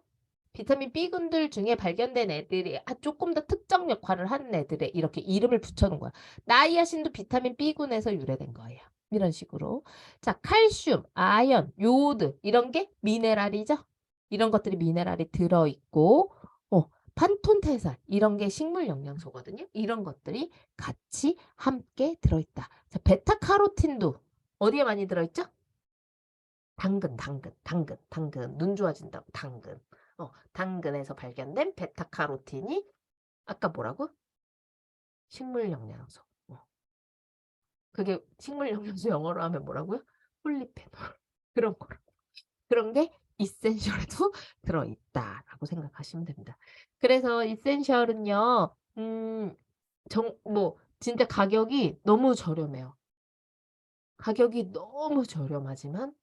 비타민 B군들 중에 발견된 애들이 조금 더 특정 역할을 하는 애들에 이렇게 이름을 붙여놓은 거야. 나이아신도 비타민 B군에서 유래된 거예요. 이런 식으로. 자, 칼슘, 아연, 요오드 이런 게 미네랄이죠. 이런 것들이 미네랄이 들어있고, 판톤테산 이런 게 식물 영양소거든요. 이런 것들이 같이 함께 들어있다. 자, 베타카로틴도 어디에 많이 들어있죠? 당근. 눈 좋아진다고 당근. 당근에서 발견된 베타카로틴이 아까 뭐라고? 식물 영양소. 그게 식물 영양소 영어로 하면 뭐라고요? 폴리페놀. 그런 거. 그런 게 이센셜에도 들어있다라고 생각하시면 됩니다. 그래서 이센셜은요, 진짜 가격이 너무 저렴해요. 가격이 너무 저렴하지만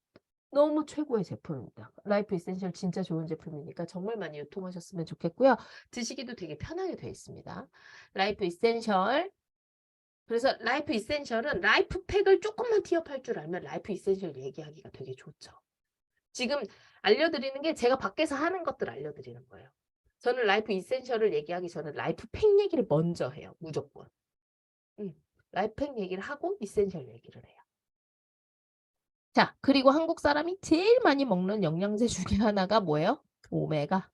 너무 최고의 제품입니다. 라이프 이센셜 진짜 좋은 제품이니까 정말 많이 유통하셨으면 좋겠고요. 드시기도 되게 편하게 되어 있습니다. 라이프 이센셜. 그래서 라이프 이센셜은 라이프 팩을 조금만 티업할 줄 알면 라이프 이센셜 얘기하기가 되게 좋죠. 지금 알려드리는 게 제가 밖에서 하는 것들 알려드리는 거예요. 저는 라이프 이센셜을 얘기하기 전에 라이프 팩 얘기를 먼저 해요. 무조건. 라이프 팩 얘기를 하고 이센셜 얘기를 해요. 자, 그리고 한국 사람이 제일 많이 먹는 영양제 중에 하나가 뭐예요? 오메가.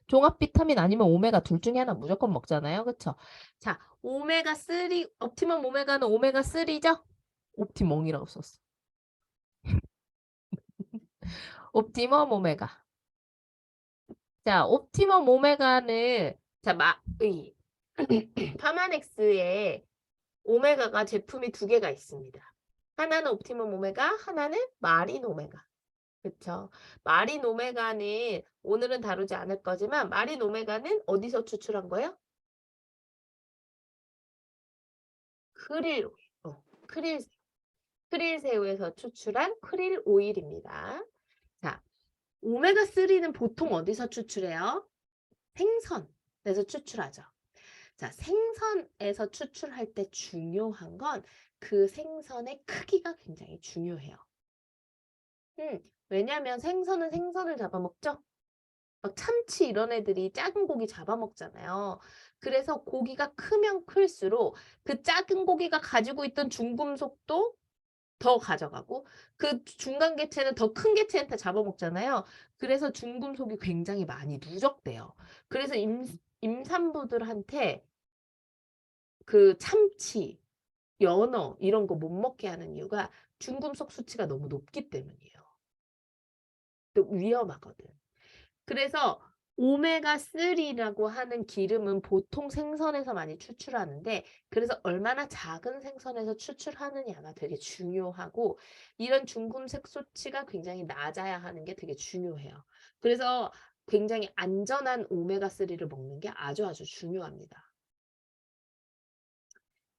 종합 비타민 아니면 오메가 둘 중에 하나 무조건 먹잖아요. 그쵸? 자, 오메가3, 옵티멈 오메가는 오메가3죠? 옵티몽이라고 썼어. 옵티멈 오메가. 자, 옵티멈 오메가는 자, 파마넥스에 오메가가 제품이 2개가 있습니다. 하나는 옵티멈 오메가, 하나는 마린 오메가. 그쵸? 마린 오메가는 오늘은 다루지 않을 거지만 마린 오메가는 어디서 추출한 거예요? 크릴 오일. 크릴새우에서 추출한 크릴 오일입니다. 자, 오메가3는 보통 어디서 추출해요? 생선에서 추출하죠. 자, 생선에서 추출할 때 중요한 건 그 생선의 크기가 굉장히 중요해요. 왜냐면 생선은 생선을 잡아먹죠? 막 참치 이런 애들이 작은 고기 잡아먹잖아요. 그래서 고기가 크면 클수록 그 작은 고기가 가지고 있던 중금속도 더 가져가고 그 중간 개체는 더 큰 개체한테 잡아먹잖아요. 그래서 중금속이 굉장히 많이 누적돼요. 그래서 임산부들한테 그 참치, 연어 이런 거 못 먹게 하는 이유가 중금속 수치가 너무 높기 때문이에요. 또 위험하거든. 그래서 오메가3라고 하는 기름은 보통 생선에서 많이 추출하는데 그래서 얼마나 작은 생선에서 추출하느냐가 되게 중요하고 이런 중금속 수치가 굉장히 낮아야 하는 게 되게 중요해요. 그래서 굉장히 안전한 오메가3를 먹는 게 아주 중요합니다.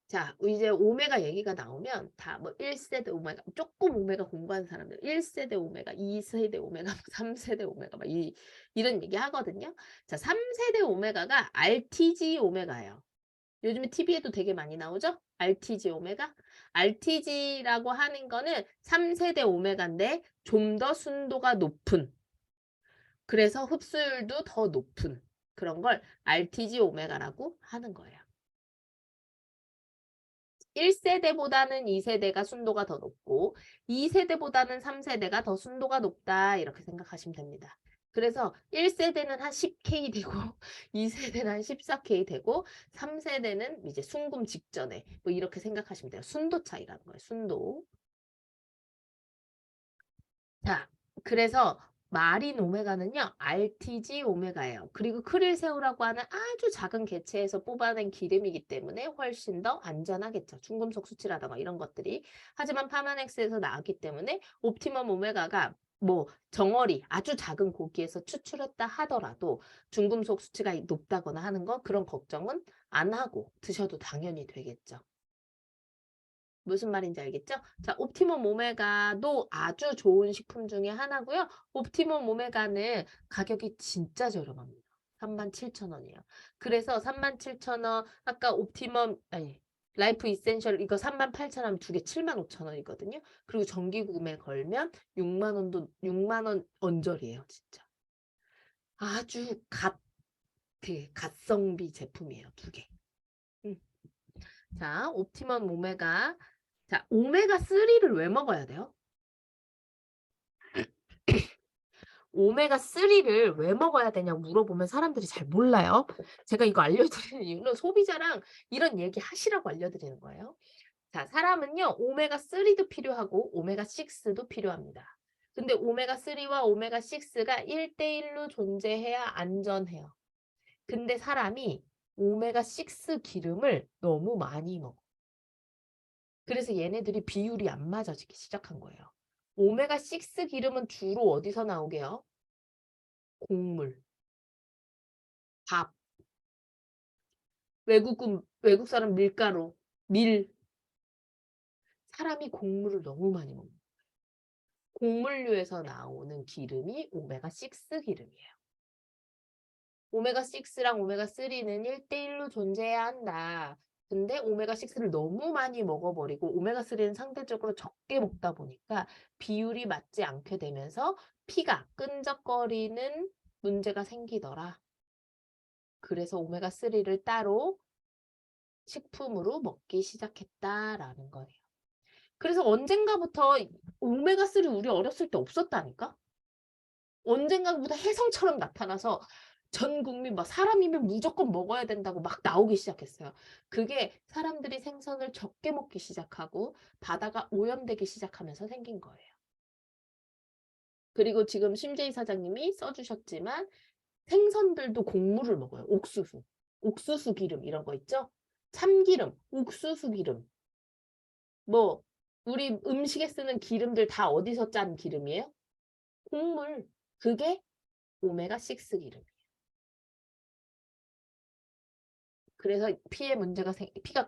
자, 이제 오메가 얘기가 나오면 다 뭐 1세대 오메가, 조금 오메가 공부하는 사람들 1세대 오메가, 2세대 오메가, 3세대 오메가 막 이런 얘기 하거든요. 자, 3세대 오메가가 RTG 오메가예요. 요즘에 TV에도 되게 많이 나오죠? RTG 오메가. RTG라고 하는 거는 3세대 오메가인데 좀 더 순도가 높은, 그래서 흡수율도 더 높은 그런 걸 RTG 오메가라고 하는 거예요. 1세대보다는 2세대가 순도가 더 높고 2세대보다는 3세대가 더 순도가 높다. 이렇게 생각하시면 됩니다. 그래서 1세대는 한 10K 되고 2세대는 한 14K 되고 3세대는 이제 순금 직전에 뭐 이렇게 생각하시면 돼요. 순도 차이라는 거예요. 순도. 자, 그래서 마린 오메가는요, RTG 오메가예요. 그리고 크릴새우라고 하는 아주 작은 개체에서 뽑아낸 기름이기 때문에 훨씬 더 안전하겠죠. 중금속 수치라던가 이런 것들이. 하지만 파마넥스에서 나왔기 때문에 옵티멈 오메가가 뭐 정어리 아주 작은 고기에서 추출했다 하더라도 중금속 수치가 높다거나 하는 거 그런 걱정은 안 하고 드셔도 당연히 되겠죠. 무슨 말인지 알겠죠? 자, 옵티멈 오메가도 아주 좋은 식품 중에 하나고요. 옵티멈 오메가는 가격이 진짜 저렴합니다. 37,000원이에요. 그래서 37,000원, 아까 라이프 이센셜 이거 38,000원 두 개 75,000원이거든요. 그리고 정기 구매 걸면 6만 원 언저리예요, 진짜. 아주 갓성비 제품이에요, 두 개. 자, 옵티멈 오메가. 자, 오메가3를 왜 먹어야 돼요? 오메가3를 왜 먹어야 되냐고 물어보면 사람들이 잘 몰라요. 제가 이거 알려드리는 이유는 소비자랑 이런 얘기 하시라고 알려드리는 거예요. 자, 사람은요, 오메가3도 필요하고 오메가6도 필요합니다. 근데 오메가3와 오메가6가 1대1로 존재해야 안전해요. 근데 사람이 오메가6 기름을 너무 많이 먹어. 그래서 얘네들이 비율이 안 맞아지기 시작한 거예요. 오메가6 기름은 주로 어디서 나오게요? 곡물, 밥, 외국 사람 밀가루, 밀. 사람이 곡물을 너무 많이 먹는 거예요. 곡물류에서 나오는 기름이 오메가6 기름이에요. 오메가6랑 오메가3는 1대1로 존재해야 한다. 근데 오메가6를 너무 많이 먹어버리고 오메가3는 상대적으로 적게 먹다 보니까 비율이 맞지 않게 되면서 피가 끈적거리는 문제가 생기더라. 그래서 오메가3를 따로 식품으로 먹기 시작했다라는 거예요. 그래서 언젠가부터 오메가3 우리 어렸을 때 없었다니까? 언젠가부터 혜성처럼 나타나서 전 국민 막 사람이면 무조건 먹어야 된다고 막 나오기 시작했어요. 그게 사람들이 생선을 적게 먹기 시작하고 바다가 오염되기 시작하면서 생긴 거예요. 그리고 지금 심재희 사장님이 써주셨지만 생선들도 곡물을 먹어요. 옥수수, 옥수수 기름 이런 거 있죠? 참기름, 옥수수 기름. 뭐 우리 음식에 쓰는 기름들 다 어디서 짠 기름이에요? 곡물. 그게 오메가6 기름이에요. 그래서 피가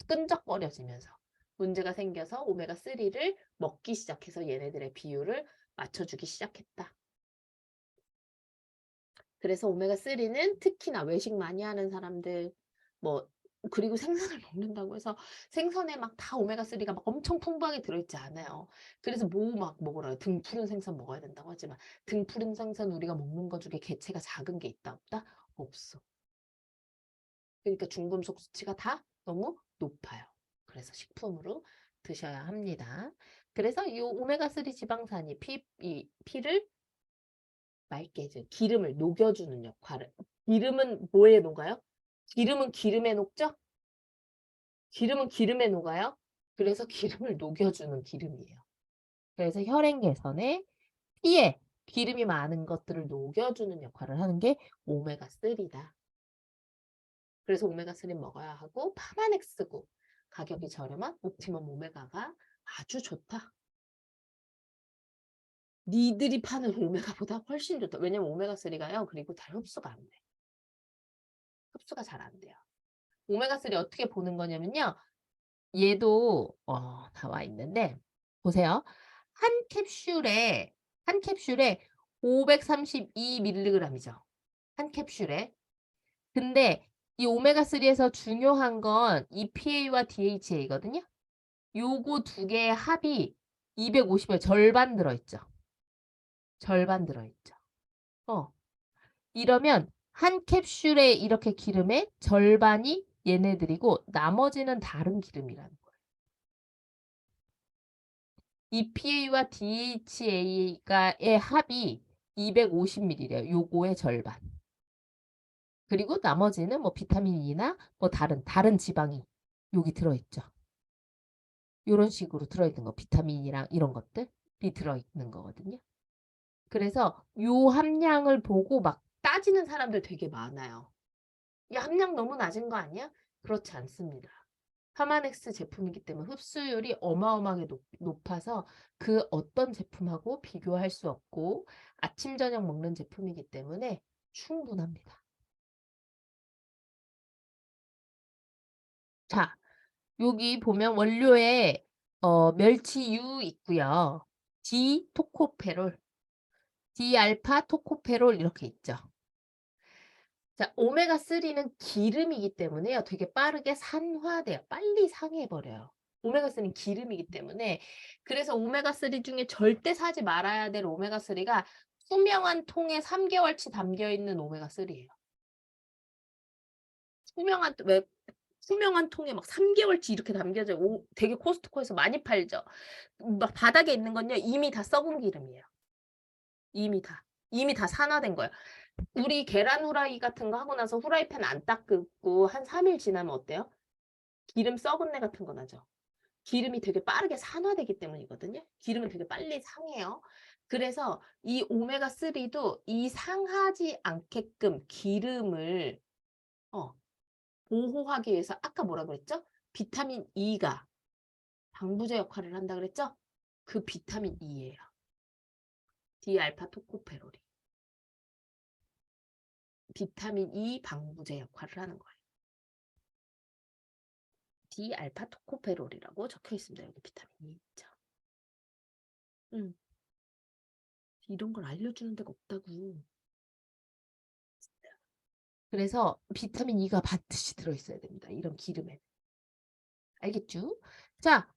끈적거려지면서 문제가 생겨서 오메가3를 먹기 시작해서 얘네들의 비율을 맞춰주기 시작했다. 그래서 오메가3는 특히나 외식 많이 하는 사람들, 그리고 생선을 먹는다고 해서 생선에 막 다 오메가3가 막 엄청 풍부하게 들어있지 않아요. 그래서 막 먹으라요. 등 푸른 생선 먹어야 된다고 하지만 등 푸른 생선 우리가 먹는 것 중에 개체가 작은 게 있다 없다? 없어. 그러니까 중금속 수치가 다 너무 높아요. 그래서 식품으로 드셔야 합니다. 그래서 이 오메가3 지방산이 피를 맑게 해줘요. 기름을 녹여주는 역할을. 기름은 뭐에 녹아요? 기름은 기름에 녹죠? 기름은 기름에 녹아요. 그래서 기름을 녹여주는 기름이에요. 그래서 혈행 개선에 피에 기름이 많은 것들을 녹여주는 역할을 하는 게 오메가3다. 그래서 오메가3 먹어야 하고 파마넥스고 가격이 저렴한 옵티멈 오메가가 아주 좋다. 니들이 파는 오메가보다 훨씬 좋다. 왜냐면 오메가3가요. 그리고 잘 흡수가 안 돼. 흡수가 잘 안 돼요. 오메가3 어떻게 보는 거냐면요. 얘도 나와 있는데 보세요. 한 캡슐에 532mg이죠. 한 캡슐에. 근데 이 오메가3에서 중요한 건 EPA와 DHA거든요. 요거 두 개의 합이 250에 절반 들어있죠. 절반 들어있죠. 이러면 한 캡슐에 이렇게 기름의 절반이 얘네들이고 나머지는 다른 기름이라는 거예요. EPA와 DHA의 합이 250ml래요. 요거의 절반. 그리고 나머지는 뭐 비타민 E나 뭐 다른 지방이 여기 들어있죠. 이런 식으로 들어있는 거, 비타민이랑 이런 것들이 들어있는 거거든요. 그래서 요 함량을 보고 막 따지는 사람들 되게 많아요. 이 함량 너무 낮은 거 아니야? 그렇지 않습니다. 파마넥스 제품이기 때문에 흡수율이 어마어마하게 높아서 그 어떤 제품하고 비교할 수 없고 아침 저녁 먹는 제품이기 때문에 충분합니다. 자, 여기 보면 원료에 멸치유 있고요. 디토코페롤, 디알파 토코페롤 이렇게 있죠. 자, 오메가3는 기름이기 때문에요. 되게 빠르게 산화돼요. 빨리 상해버려요. 오메가3는 기름이기 때문에. 그래서 오메가3 중에 절대 사지 말아야 될 오메가3가 투명한 통에 3개월치 담겨있는 오메가3예요. 투명한 통에 막 3개월치 이렇게 담겨져. 되게 코스트코에서 많이 팔죠. 막 바닥에 있는 건요. 이미 다 썩은 기름이에요. 이미 다 산화된 거예요. 우리 계란 후라이 같은 거 하고 나서 후라이팬 안 닦고 한 3일 지나면 어때요? 기름 썩은 내 같은 거 나죠. 기름이 되게 빠르게 산화되기 때문이거든요. 기름은 되게 빨리 상해요. 그래서 이 오메가3도 이 상하지 않게끔 기름을 보호하기 위해서 아까 뭐라 그랬죠? 비타민 E가 방부제 역할을 한다 그랬죠? 그 비타민 E예요. 디알파 토코페롤이. 비타민 E 방부제 역할을 하는 거예요. 디알파 토코페롤이라고 적혀 있습니다. 여기 비타민 E 있죠. 이런 걸 알려주는 데가 없다고. 그래서 비타민 E가 반드시 들어있어야 됩니다. 이런 기름에. 알겠죠? 자,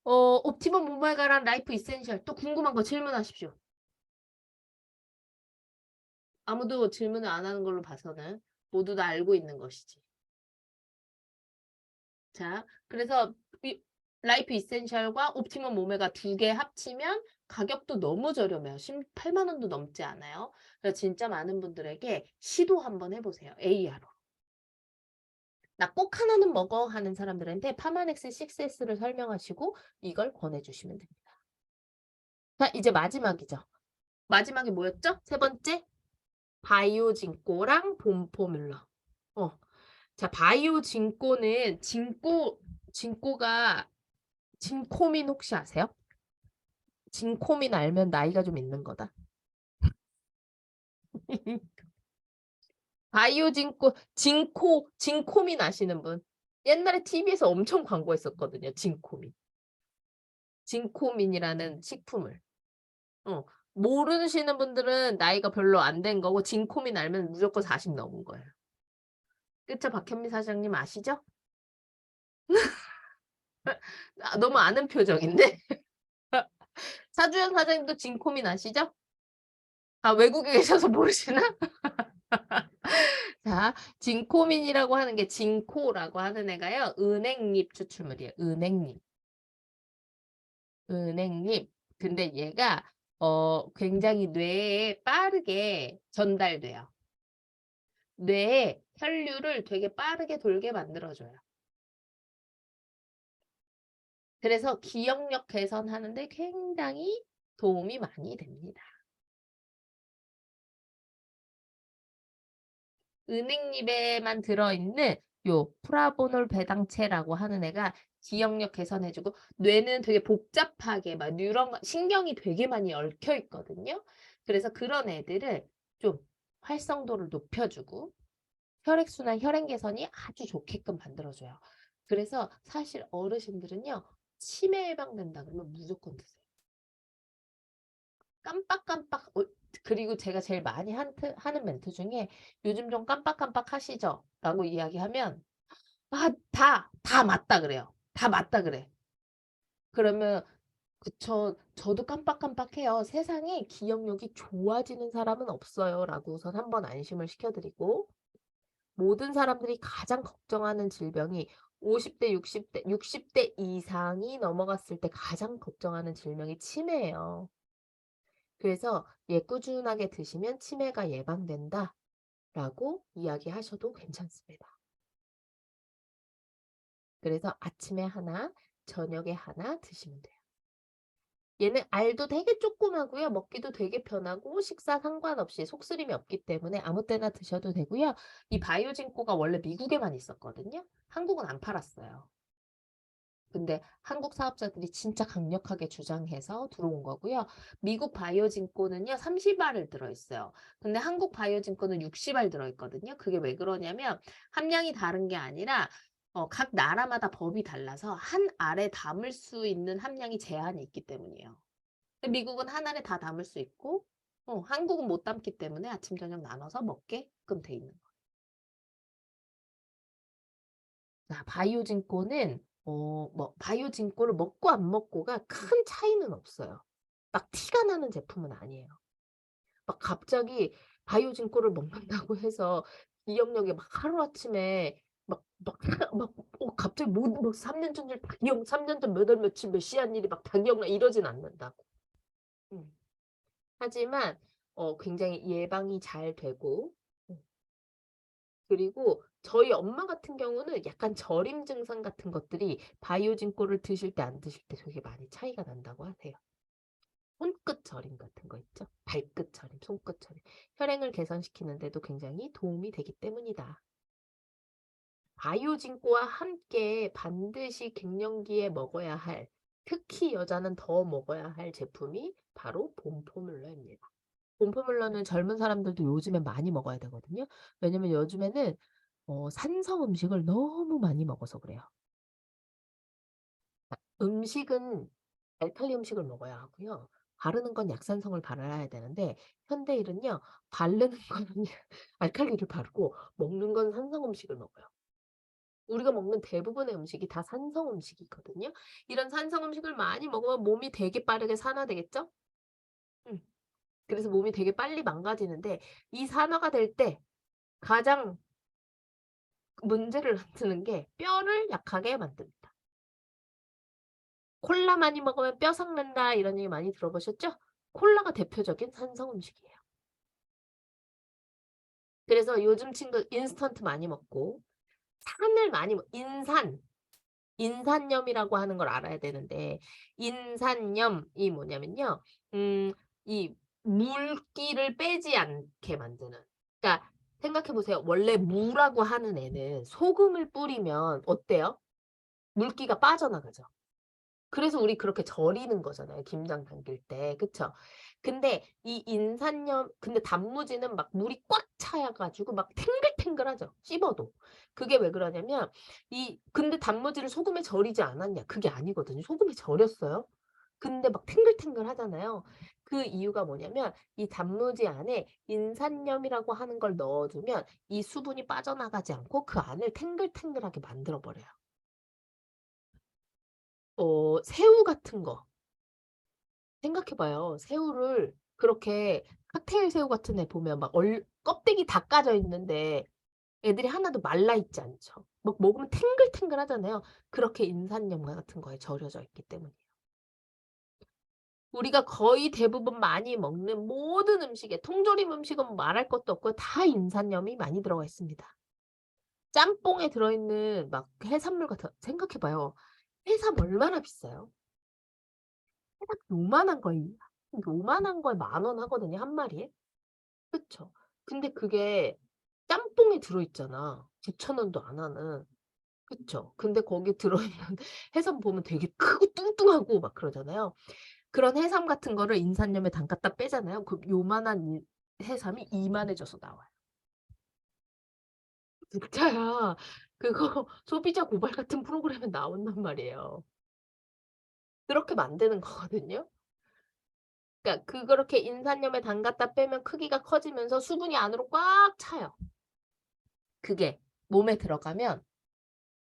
옵티멈 오메가랑 라이프 이센셜 또 궁금한 거 질문하십시오. 아무도 질문을 안 하는 걸로 봐서는 모두 다 알고 있는 것이지. 자, 그래서 라이프 이센셜과 옵티멈 오메가 두 개 합치면 가격도 너무 저렴해요. 18만 원도 넘지 않아요. 그래서 진짜 많은 분들에게 시도 한번 해보세요. AR로. 나 꼭 하나는 먹어 하는 사람들한테 파마넥스 6S를 설명하시고 이걸 권해주시면 됩니다. 자, 이제 마지막이죠. 마지막이 뭐였죠? 세 번째. 바이오진코랑 봄포뮬러. 자, 바이오진코는 진코가 진코민 혹시 아세요? 진코민 알면 나이가 좀 있는 거다. 진코민 아시는 분? 옛날에 TV에서 엄청 광고했었거든요. 진코민이라는 식품을. 모르시는 분들은 나이가 별로 안 된 거고 진코민 알면 무조건 40 넘은 거예요. 그쵸? 박현미 사장님 아시죠? 너무 아는 표정인데? 사주현 사장님도 진코민 아시죠? 아, 외국에 계셔서 모르시나? 자, 진코민이라고 하는 게 진코라고 하는 애가요. 은행잎 추출물이에요. 은행잎. 근데 얘가 굉장히 뇌에 빠르게 전달돼요. 뇌에 혈류를 되게 빠르게 돌게 만들어줘요. 그래서 기억력 개선하는데 굉장히 도움이 많이 됩니다. 은행잎에만 들어있는 요 프라보놀 배당체라고 하는 애가 기억력 개선해주고 뇌는 되게 복잡하게 막 신경이 되게 많이 얽혀 있거든요. 그래서 그런 애들을 좀 활성도를 높여주고 혈액순환, 혈행 개선이 아주 좋게끔 만들어줘요. 그래서 사실 어르신들은요. 치매 예방된다 그러면 무조건 드세요. 깜빡깜빡 그리고 제가 제일 많이 하는 멘트 중에 요즘 좀 깜빡깜빡 하시죠? 라고 이야기하면 다 맞다 그래요. 다 맞다 그래. 그러면 그쵸. 저도 깜빡깜빡해요. 세상에 기억력이 좋아지는 사람은 없어요. 라고 우선 한번 안심을 시켜드리고 모든 사람들이 가장 걱정하는 질병이 50대, 60대 이상이 넘어갔을 때 가장 걱정하는 질병이 치매예요. 그래서 꾸준하게 드시면 치매가 예방된다라고 이야기하셔도 괜찮습니다. 그래서 아침에 하나, 저녁에 하나 드시면 돼요. 얘는 알도 되게 조그마고요. 먹기도 되게 편하고 식사 상관없이 속쓰림이 없기 때문에 아무 때나 드셔도 되고요. 이 바이오진코가 원래 미국에만 있었거든요. 한국은 안 팔았어요. 근데 한국 사업자들이 진짜 강력하게 주장해서 들어온 거고요. 미국 바이오진코는요, 30알을 들어있어요. 근데 한국 바이오진코는 60알 들어있거든요. 그게 왜 그러냐면 함량이 다른 게 아니라 각 나라마다 법이 달라서 한 알에 담을 수 있는 함량이 제한이 있기 때문이에요. 근데 미국은 한 알에 다 담을 수 있고 한국은 못 담기 때문에 아침 저녁 나눠서 먹게끔 돼 있는 거예요. 자, 바이오진코는 바이오진코를 먹고 안 먹고가 큰 차이는 없어요. 막 티가 나는 제품은 아니에요. 막 갑자기 바이오진코를 먹는다고 해서 기억력이 막 하루아침에 갑자기 막 3년 전 일 다 3년 전 몇 월 며칠 몇 시한 일이 막 다 기억나 이러진 않는다고. 하지만 굉장히 예방이 잘 되고 그리고 저희 엄마 같은 경우는 약간 저림 증상 같은 것들이 바이오진코를 드실 때 안 드실 때 되게 많이 차이가 난다고 하세요. 손끝 저림 같은 거 있죠? 발끝 저림, 손끝 저림. 혈행을 개선시키는 데도 굉장히 도움이 되기 때문이다. 바이오진코와 함께 반드시 갱년기에 먹어야 할, 특히 여자는 더 먹어야 할 제품이 바로 봄포뮬러입니다. 봄포뮬러는 젊은 사람들도 요즘에 많이 먹어야 되거든요. 왜냐면 요즘에는 산성 음식을 너무 많이 먹어서 그래요. 음식은 알칼리 음식을 먹어야 하고요. 바르는 건 약산성을 바라야 되는데 현대인은요. 바르는 거는 알칼리를 바르고 먹는 건 산성 음식을 먹어요. 우리가 먹는 대부분의 음식이 다 산성 음식이거든요. 이런 산성 음식을 많이 먹으면 몸이 되게 빠르게 산화되겠죠? 그래서 몸이 되게 빨리 망가지는데 이 산화가 될 때 가장 문제를 드는 게 뼈를 약하게 만듭니다. 콜라 많이 먹으면 뼈 삭는다 이런 얘기 많이 들어보셨죠? 콜라가 대표적인 산성 음식이에요. 그래서 요즘 친구 인스턴트 많이 먹고 산을 많이 인산염이라고 하는 걸 알아야 되는데 인산염이 뭐냐면요. 이 물기를 빼지 않게 만드는. 그러니까 생각해 보세요. 원래 무라고 하는 애는 소금을 뿌리면 어때요? 물기가 빠져나가죠. 그래서 우리 그렇게 절이는 거잖아요. 김장 담글 때. 그쵸? 근데 이 인산염, 근데 단무지는 막 물이 꽉 차여가지고 막 탱글탱글하죠. 씹어도. 그게 왜 그러냐면, 근데 단무지를 소금에 절이지 않았냐? 그게 아니거든요. 소금에 절였어요. 근데 막 탱글탱글 하잖아요. 그 이유가 뭐냐면, 이 단무지 안에 인산염이라고 하는 걸 넣어두면 이 수분이 빠져나가지 않고 그 안을 탱글탱글하게 만들어버려요. 새우 같은 거. 생각해봐요. 새우를 그렇게 칵테일 새우 같은 애 보면 막 껍데기 다 까져 있는데 애들이 하나도 말라 있지 않죠. 막 먹으면 탱글탱글 하잖아요. 그렇게 인산염 같은 거에 절여져 있기 때문이에요. 우리가 거의 대부분 많이 먹는 모든 음식에 통조림 음식은 말할 것도 없고 다 인산염이 많이 들어가 있습니다. 짬뽕에 들어있는 막 해산물 같은 생각해봐요. 해삼 얼마나 비싸요? 요만한 거에 10,000원 하거든요, 한 마리에. 그쵸? 근데 그게 짬뽕에 들어있잖아. 9,000원도 안 하는. 그쵸? 근데 거기 들어있는 해삼 보면 되게 크고 뚱뚱하고 막 그러잖아요. 그런 해삼 같은 거를 인산염에 담갔다 빼잖아요. 그 요만한 해삼이 이만해져서 나와요. 진짜야. 그거 소비자 고발 같은 프로그램에 나온단 말이에요. 그렇게 만드는 거거든요. 그러니까 그렇게 인산염에 담갔다 빼면 크기가 커지면서 수분이 안으로 꽉 차요. 그게 몸에 들어가면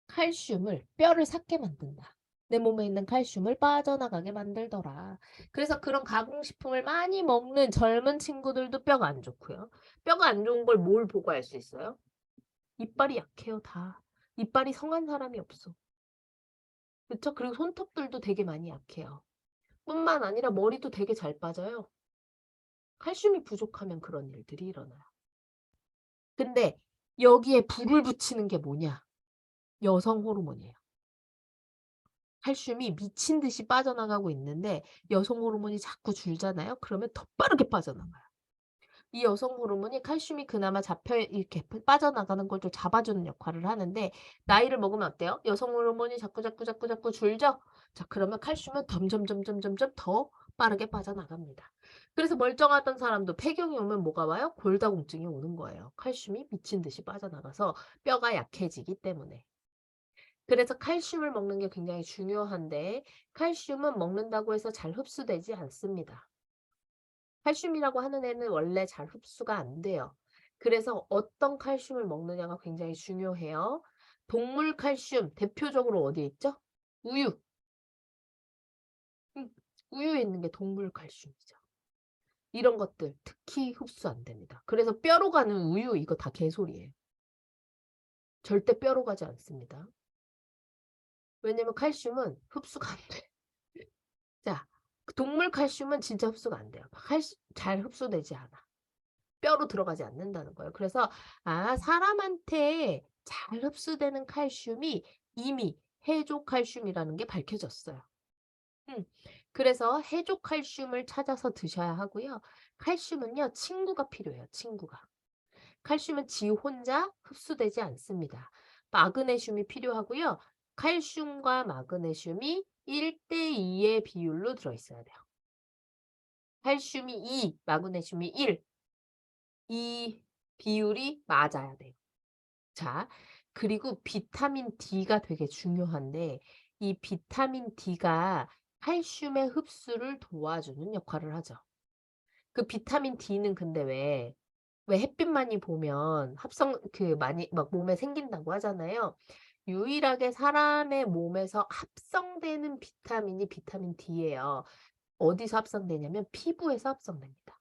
칼슘을 뼈를 삭게 만든다. 내 몸에 있는 칼슘을 빠져나가게 만들더라. 그래서 그런 가공식품을 많이 먹는 젊은 친구들도 뼈가 안 좋고요. 뼈가 안 좋은 걸 뭘 보고 알 수 있어요? 이빨이 약해요, 다. 이빨이 성한 사람이 없어. 그쵸? 그리고 손톱들도 되게 많이 약해요. 뿐만 아니라 머리도 되게 잘 빠져요. 칼슘이 부족하면 그런 일들이 일어나요. 근데 여기에 불을 붙이는 게 뭐냐? 여성 호르몬이에요. 칼슘이 미친 듯이 빠져나가고 있는데 여성 호르몬이 자꾸 줄잖아요. 그러면 더 빠르게 빠져나가요. 이 여성 호르몬이 칼슘이 그나마 잡혀 이렇게 빠져나가는 걸 좀 잡아주는 역할을 하는데 나이를 먹으면 어때요? 여성 호르몬이 자꾸 줄죠? 자, 그러면 칼슘은 점점점점점점 더 빠르게 빠져나갑니다. 그래서 멀쩡하던 사람도 폐경이 오면 뭐가 와요? 골다공증이 오는 거예요. 칼슘이 미친 듯이 빠져나가서 뼈가 약해지기 때문에. 그래서 칼슘을 먹는 게 굉장히 중요한데 칼슘은 먹는다고 해서 잘 흡수되지 않습니다. 칼슘이라고 하는 애는 원래 잘 흡수가 안 돼요. 그래서 어떤 칼슘을 먹느냐가 굉장히 중요해요. 동물 칼슘 대표적으로 어디에 있죠? 우유. 우유에 있는 게 동물 칼슘이죠. 이런 것들 특히 흡수 안 됩니다. 그래서 뼈로 가는 우유 이거 다 개소리예요. 절대 뼈로 가지 않습니다. 왜냐면 칼슘은 흡수가 안 돼. 자, 동물 칼슘은 진짜 흡수가 안 돼요. 잘 흡수되지 않아. 뼈로 들어가지 않는다는 거예요. 그래서 사람한테 잘 흡수되는 칼슘이 이미 해조 칼슘이라는 게 밝혀졌어요. 그래서 해조 칼슘을 찾아서 드셔야 하고요. 칼슘은요, 친구가 필요해요. 친구가. 칼슘은 지 혼자 흡수되지 않습니다. 마그네슘이 필요하고요. 칼슘과 마그네슘이 1대2의 비율로 들어있어야 돼요. 칼슘이 2, 마그네슘이 1. 이 비율이 맞아야 돼요. 자, 그리고 비타민 D가 되게 중요한데 이 비타민 D가 칼슘의 흡수를 도와주는 역할을 하죠. 그 비타민 D는 근데 왜 햇빛 많이 보면 많이 막 몸에 생긴다고 하잖아요. 유일하게 사람의 몸에서 합성되는 비타민이 비타민 D예요. 어디서 합성되냐면 피부에서 합성됩니다.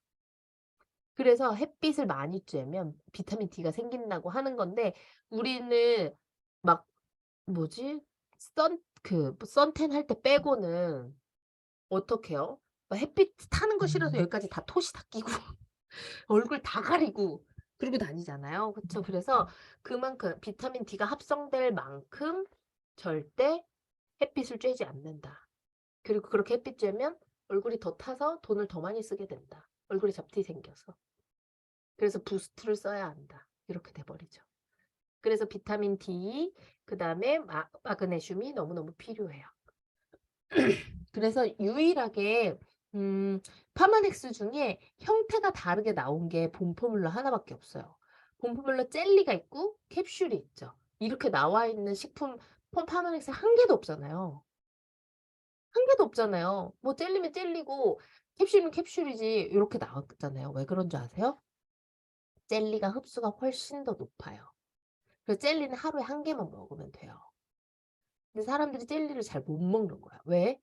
그래서 햇빛을 많이 쬐면 비타민 D가 생긴다고 하는 건데 우리는 막 뭐지? 선탠 할 때 빼고는 어떡해요? 막 햇빛 타는 거 싫어서 여기까지 다 톳이 다 끼고 얼굴 다 가리고 그러고 다니잖아요. 그쵸? 그래서 그만큼 비타민 D가 합성될 만큼 절대 햇빛을 쬐지 않는다. 그리고 그렇게 햇빛 쬐면 얼굴이 더 타서 돈을 더 많이 쓰게 된다. 얼굴에 잡티 생겨서. 그래서 부스트를 써야 한다. 이렇게 돼버리죠. 그래서 비타민 D, 그 다음에 마그네슘이 너무너무 필요해요. 그래서 유일하게 파마넥스 중에 형태가 다르게 나온 게 봄포뮬러 하나밖에 없어요. 봄포뮬러 젤리가 있고 캡슐이 있죠. 이렇게 나와 있는 식품 파마넥스 한 개도 없잖아요. 한 개도 없잖아요. 뭐 젤리면 젤리고 캡슐이면 캡슐이지 이렇게 나왔잖아요. 왜 그런 줄 아세요? 젤리가 흡수가 훨씬 더 높아요. 그래서 젤리는 하루에 한 개만 먹으면 돼요. 근데 사람들이 젤리를 잘 못 먹는 거야. 왜?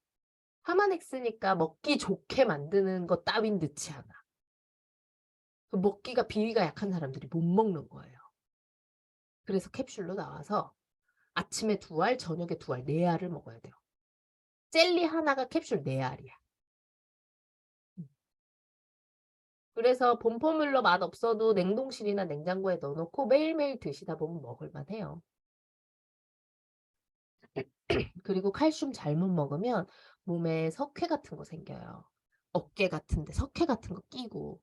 하마넥스니까 먹기 좋게 만드는 것 따윈 넣지 않아. 먹기가 비위가 약한 사람들이 못 먹는 거예요. 그래서 캡슐로 나와서 아침에 2알, 저녁에 2알, 4알을 먹어야 돼요. 젤리 하나가 캡슐 4알이야. 그래서 봄포뮬러 맛 없어도 냉동실이나 냉장고에 넣어놓고 매일매일 드시다 보면 먹을만 해요. 그리고 칼슘 잘못 먹으면 몸에 석회 같은 거 생겨요. 어깨 같은데 석회 같은 거 끼고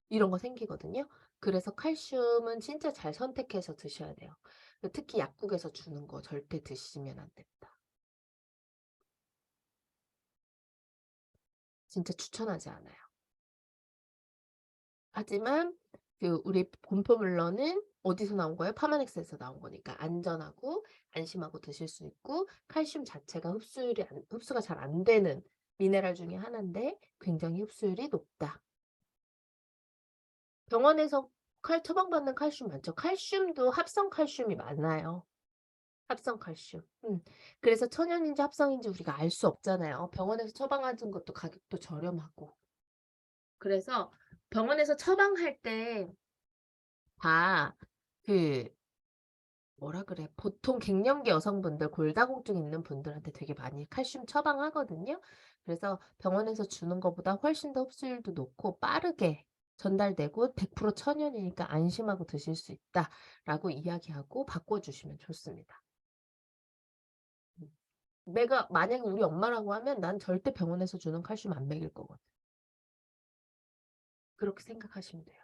이런 거 생기거든요. 그래서 칼슘은 진짜 잘 선택해서 드셔야 돼요. 특히 약국에서 주는 거 절대 드시면 안 됩니다. 진짜 추천하지 않아요. 하지만 우리 곰포물러는 어디서 나온 거예요? 파마넥스에서 나온 거니까 안전하고 안심하고 드실 수 있고 칼슘 자체가 흡수가 잘 안 되는 미네랄 중에 하나인데 굉장히 흡수율이 높다. 병원에서 처방받는 칼슘 많죠. 칼슘도 합성 칼슘이 많아요. 합성 칼슘. 그래서 천연인지 합성인지 우리가 알 수 없잖아요. 병원에서 처방하는 것도 가격도 저렴하고. 그래서 병원에서 처방할 때 다 뭐라 그래. 보통 갱년기 여성분들, 골다공증 있는 분들한테 되게 많이 칼슘 처방하거든요. 그래서 병원에서 주는 것보다 훨씬 더 흡수율도 높고 빠르게 전달되고 100% 천연이니까 안심하고 드실 수 있다라고 이야기하고 바꿔주시면 좋습니다. 내가 만약에 우리 엄마라고 하면 난 절대 병원에서 주는 칼슘 안 먹일 거거든. 그렇게 생각하시면 돼요.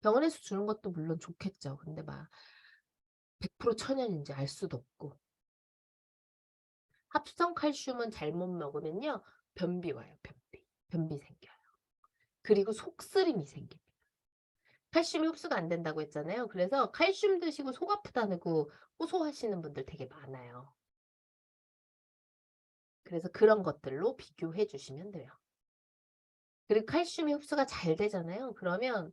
병원에서 주는 것도 물론 좋겠죠. 근데 막 100% 천연인지 알 수도 없고. 합성 칼슘은 잘못 먹으면요. 변비 와요. 변비. 변비 생겨요. 그리고 속쓰림이 생깁니다. 칼슘이 흡수가 안 된다고 했잖아요. 그래서 칼슘 드시고 속 아프다고 호소하시는 분들 되게 많아요. 그래서 그런 것들로 비교해 주시면 돼요. 그리고 칼슘이 흡수가 잘 되잖아요. 그러면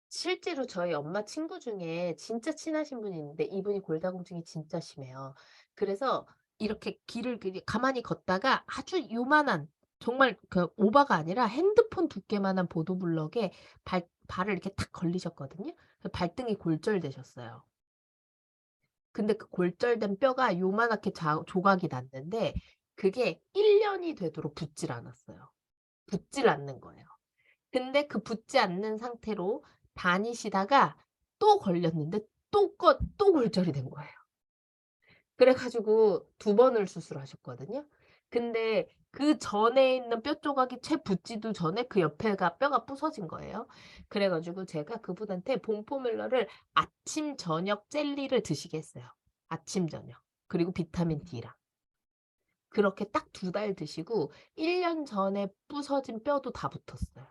실제로 저희 엄마 친구 중에 진짜 친하신 분이 있는데 이분이 골다공증이 진짜 심해요. 그래서 이렇게 길을 가만히 걷다가 아주 요만한 정말 그 오바가 아니라 핸드폰 두께만한 보도블럭에 발을 이렇게 탁 걸리셨거든요. 발등이 골절되셨어요. 근데 그 골절된 뼈가 요만하게 조각이 났는데 그게 1년이 되도록 붙질 않았어요. 붙질 않는 거예요. 근데 그 붙지 않는 상태로 다니시다가 또 걸렸는데 또 골절이 된 거예요. 그래 가지고 2번을 수술하셨거든요. 근데 그 전에 있는 뼈 조각이 채 붙지도 전에 그 옆에가 뼈가 부서진 거예요. 그래 가지고 제가 그분한테 봄포뮬러를 아침 저녁 젤리를 드시게 했어요. 아침 저녁. 그리고 비타민 D랑. 그렇게 딱 2달 드시고 1년 전에 부서진 뼈도 다 붙었어요.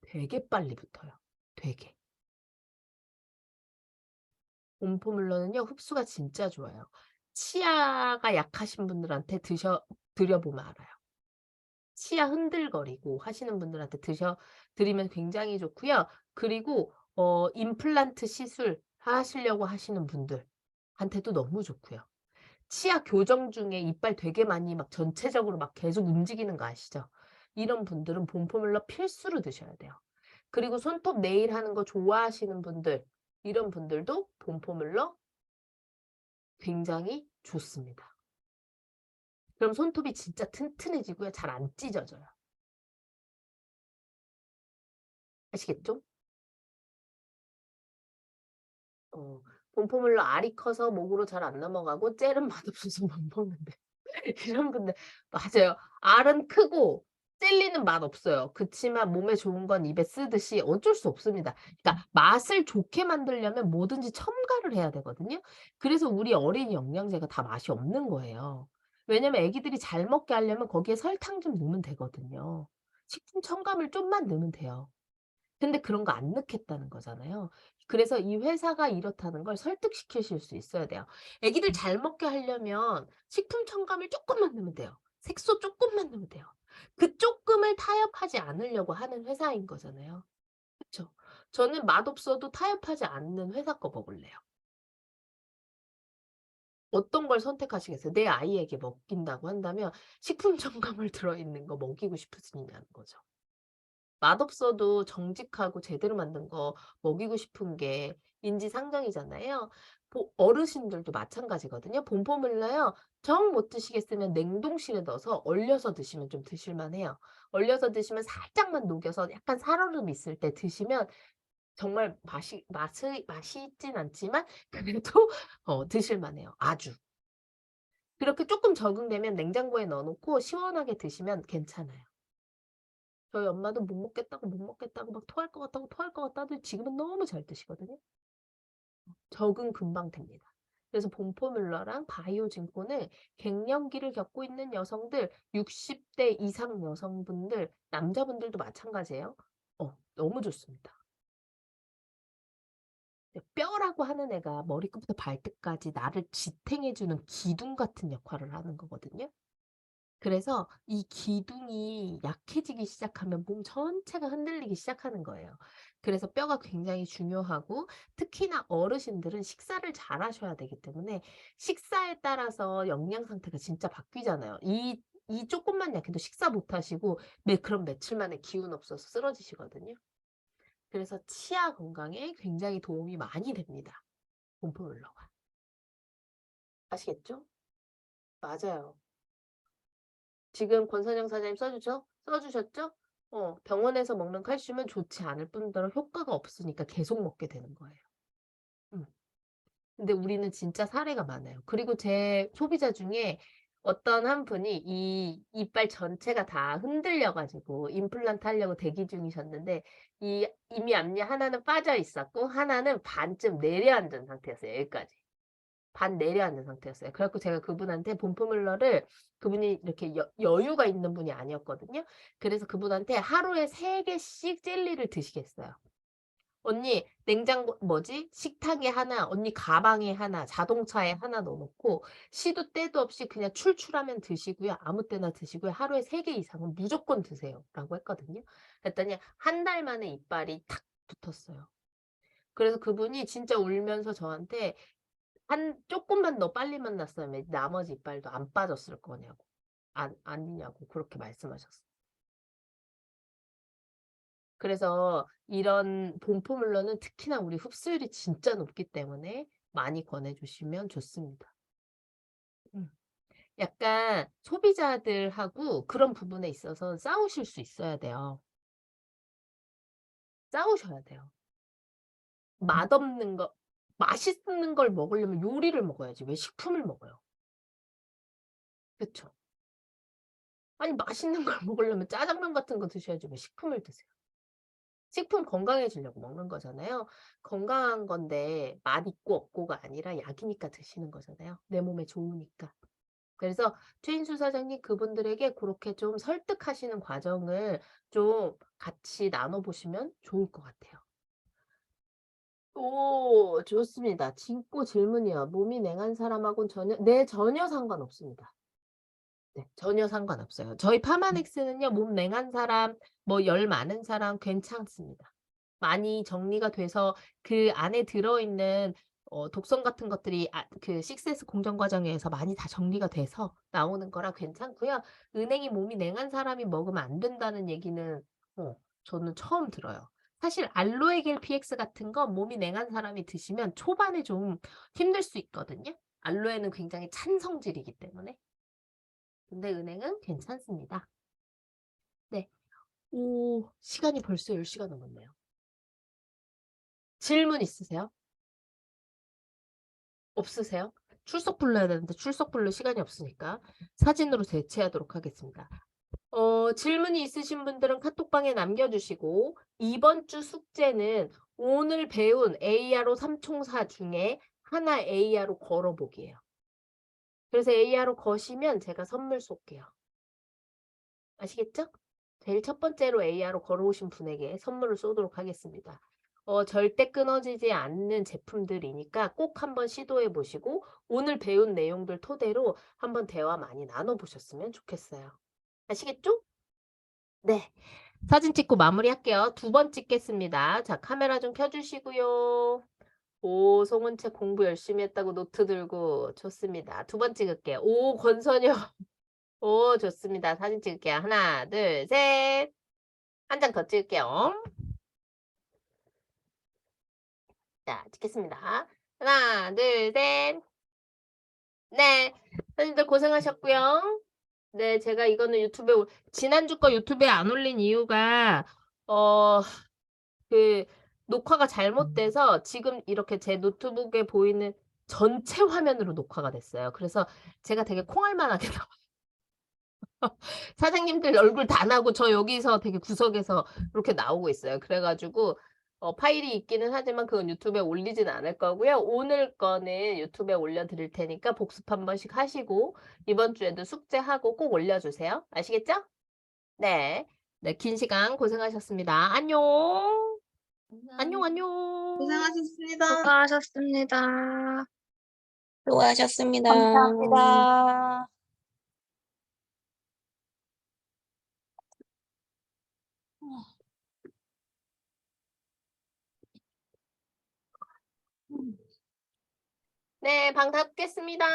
되게 빨리 붙어요. 되게. 봄포뮬러는요. 흡수가 진짜 좋아요. 치아가 약하신 분들한테 드려보면 알아요. 치아 흔들거리고 하시는 분들한테 드리면 굉장히 좋고요. 그리고 임플란트 시술 하시려고 하시는 분들한테도 너무 좋고요. 치아 교정 중에 이빨 되게 많이 막 전체적으로 막 계속 움직이는 거 아시죠? 이런 분들은 봄포뮬러 필수로 드셔야 돼요. 그리고 손톱 네일 하는 거 좋아하시는 분들, 이런 분들도 봄포뮬러 굉장히 좋습니다. 그럼 손톱이 진짜 튼튼해지고요. 잘 안 찢어져요. 아시겠죠? 봄포뮬러 알이 커서 목으로 잘 안 넘어가고 젤은 맛없어서 못 먹는데 이런 분들 맞아요. 알은 크고 젤리는 맛없어요. 그치만 몸에 좋은 건 입에 쓰듯이 어쩔 수 없습니다. 그러니까 맛을 좋게 만들려면 뭐든지 첨가를 해야 되거든요. 그래서 우리 어린이 영양제가 다 맛이 없는 거예요. 왜냐면 애기들이 잘 먹게 하려면 거기에 설탕 좀 넣으면 되거든요. 식품 첨가물 좀만 넣으면 돼요. 근데 그런 거 안 넣겠다는 거잖아요. 그래서 이 회사가 이렇다는 걸 설득시키실 수 있어야 돼요. 애기들 잘 먹게 하려면 식품 첨가물 쪼끔만 넣으면 돼요. 색소 쪼끔만 넣으면 돼요. 그 쪼끔을 타협하지 않으려고 하는 회사인 거잖아요. 그쵸? 저는 맛없어도 타협하지 않는 회사 거 먹을래요. 어떤 걸 선택하시겠어요? 내 아이에게 먹인다고 한다면 식품 첨가물 들어있는 거 먹이고 싶으시냐는 거죠. 맛없어도 정직하고 제대로 만든 거 먹이고 싶은 게 인지상정이잖아요. 어르신들도 마찬가지거든요. 봄포뮬러요. 정 못 드시겠으면 냉동실에 넣어서 얼려서 드시면 좀 드실 만해요. 얼려서 드시면 살짝만 녹여서 약간 살얼음 있을 때 드시면 정말 맛이 있진 않지만 그래도 드실 만해요. 아주. 그렇게 쪼끔 적응되면 냉장고에 넣어 놓고 시원하게 드시면 괜찮아요. 저희 엄마도 못 먹겠다고 못 먹겠다고 막 토할 것 같다고 토할 것 같다 하더니 지금은 너무 잘 드시거든요. 적응 금방 됩니다. 그래서 봄포뮬러랑 바이오진콘을 갱년기를 겪고 있는 여성들, 60대 이상 여성분들, 남자분들도 마찬가지예요. 너무 좋습니다. 뼈라고 하는 애가 머리끝부터 발끝까지 나를 지탱해 주는 기둥 같은 역할을 하는 거거든요. 그래서 이 기둥이 약해지기 시작하면 몸 전체가 흔들리기 시작하는 거예요. 그래서 뼈가 굉장히 중요하고 특히나 어르신들은 식사를 잘 하셔야 되기 때문에 식사에 따라서 영양 상태가 진짜 바뀌잖아요. 이 조금만 약해도 식사 못 하시고 그럼 며칠 만에 기운 없어서 쓰러지시거든요. 그래서 치아 건강에 굉장히 도움이 많이 됩니다. 봄포뮬러가. 아시겠죠? 맞아요. 지금 권선영 사장님 써주셨죠? 병원에서 먹는 칼슘은 좋지 않을 뿐더러 효과가 없으니까 계속 먹게 되는 거예요. 근데 우리는 진짜 사례가 많아요. 그리고 제 소비자 중에 어떤 한 분이 이 이빨 전체가 다 흔들려가지고 임플란트 하려고 대기 중이셨는데 이미 앞니 하나는 빠져 있었고 하나는 반쯤 내려앉은 상태였어요. 여기까지. 반 내려앉은 상태였어요. 그래갖고 제가 그분한테 본포뮬러를 그분이 이렇게 여유가 있는 분이 아니었거든요. 그래서 그분한테 하루에 3개씩 젤리를 드시겠어요. 언니 냉장고 식탁에 하나, 언니 가방에 하나, 자동차에 하나 넣어놓고 시도 때도 없이 그냥 출출하면 드시고요. 아무 때나 드시고요. 하루에 3개 이상은 무조건 드세요. 라고 했거든요. 그랬더니 한 달 만에 이빨이 탁 붙었어요. 그래서 그분이 진짜 울면서 저한테 조금만 더 빨리 만났으면 나머지 이빨도 안 빠졌을 거냐고. 아니냐고 그렇게 말씀하셨어요. 그래서 이런 본포뮬러는 특히나 우리 흡수율이 진짜 높기 때문에 많이 권해주시면 좋습니다. 약간 소비자들하고 그런 부분에 있어서 싸우실 수 있어야 돼요. 싸우셔야 돼요. 맛없는 거, 맛있는 걸 먹으려면 요리를 먹어야지. 왜 식품을 먹어요? 그쵸? 아니, 맛있는 걸 먹으려면 짜장면 같은 거 드셔야지. 왜 식품을 드세요? 식품 건강해지려고 먹는 거잖아요. 건강한 건데 맛있고 없고가 아니라 약이니까 드시는 거잖아요. 내 몸에 좋으니까. 그래서 최인수 사장님 그분들에게 그렇게 좀 설득하시는 과정을 좀 같이 나눠보시면 좋을 것 같아요. 오, 좋습니다. 진고 질문이요. 몸이 냉한 사람하고는 전혀 상관없습니다. 네, 전혀 상관없어요. 저희 파마넥스는요, 몸 냉한 사람, 열 많은 사람 괜찮습니다. 많이 정리가 돼서 그 안에 들어있는 독성 같은 것들이 그 6S 공정 과정에서 많이 다 정리가 돼서 나오는 거라 괜찮고요. 은행이 몸이 냉한 사람이 먹으면 안 된다는 얘기는 저는 처음 들어요. 사실 알로에 겔 PX 같은 거 몸이 냉한 사람이 드시면 초반에 좀 힘들 수 있거든요. 알로에는 굉장히 찬 성질이기 때문에. 근데 은행은 괜찮습니다. 네. 오, 시간이 벌써 10시가 넘었네요. 질문 있으세요? 없으세요? 출석 불러야 되는데 출석 불러 시간이 없으니까 사진으로 대체하도록 하겠습니다. 질문이 있으신 분들은 카톡방에 남겨주시고 이번 주 숙제는 오늘 배운 ARO 3총사 중에 하나 AR로 걸어보기예요. 그래서 AR로 거시면 제가 선물 쏠게요. 아시겠죠? 제일 첫 번째로 AR로 걸어오신 분에게 선물을 쏘도록 하겠습니다. 절대 끊어지지 않는 제품들이니까 꼭 한번 시도해 보시고 오늘 배운 내용들 토대로 한번 대화 많이 나눠보셨으면 좋겠어요. 아시겠죠? 네. 사진 찍고 마무리할게요. 2번 찍겠습니다. 자, 카메라 좀 켜주시고요. 오, 송은채 공부 열심히 했다고 노트 들고 좋습니다. 2번 찍을게요. 오, 권선영. 오, 좋습니다. 사진 찍을게요. 하나, 둘, 셋. 한 장 더 찍을게요. 자, 찍겠습니다. 하나, 둘, 셋. 네. 선생님들 고생하셨고요. 네, 제가 이거는 지난주 거 유튜브에 안 올린 이유가, 녹화가 잘못돼서 지금 이렇게 제 노트북에 보이는 전체 화면으로 녹화가 됐어요. 그래서 제가 되게 콩알만하게 나와요. 사장님들 얼굴 다 나고 저 여기서 되게 구석에서 이렇게 나오고 있어요. 그래가지고 파일이 있기는 하지만 그건 유튜브에 올리진 않을 거고요. 오늘 거는 유튜브에 올려드릴 테니까 복습 한 번씩 하시고 이번 주에도 숙제하고 꼭 올려주세요. 아시겠죠? 네. 네, 긴 시간 고생하셨습니다. 안녕. 안녕, 안녕. 고생하셨습니다. 수고하셨습니다. 수고하셨습니다. 감사합니다. 네, 방 닫겠습니다.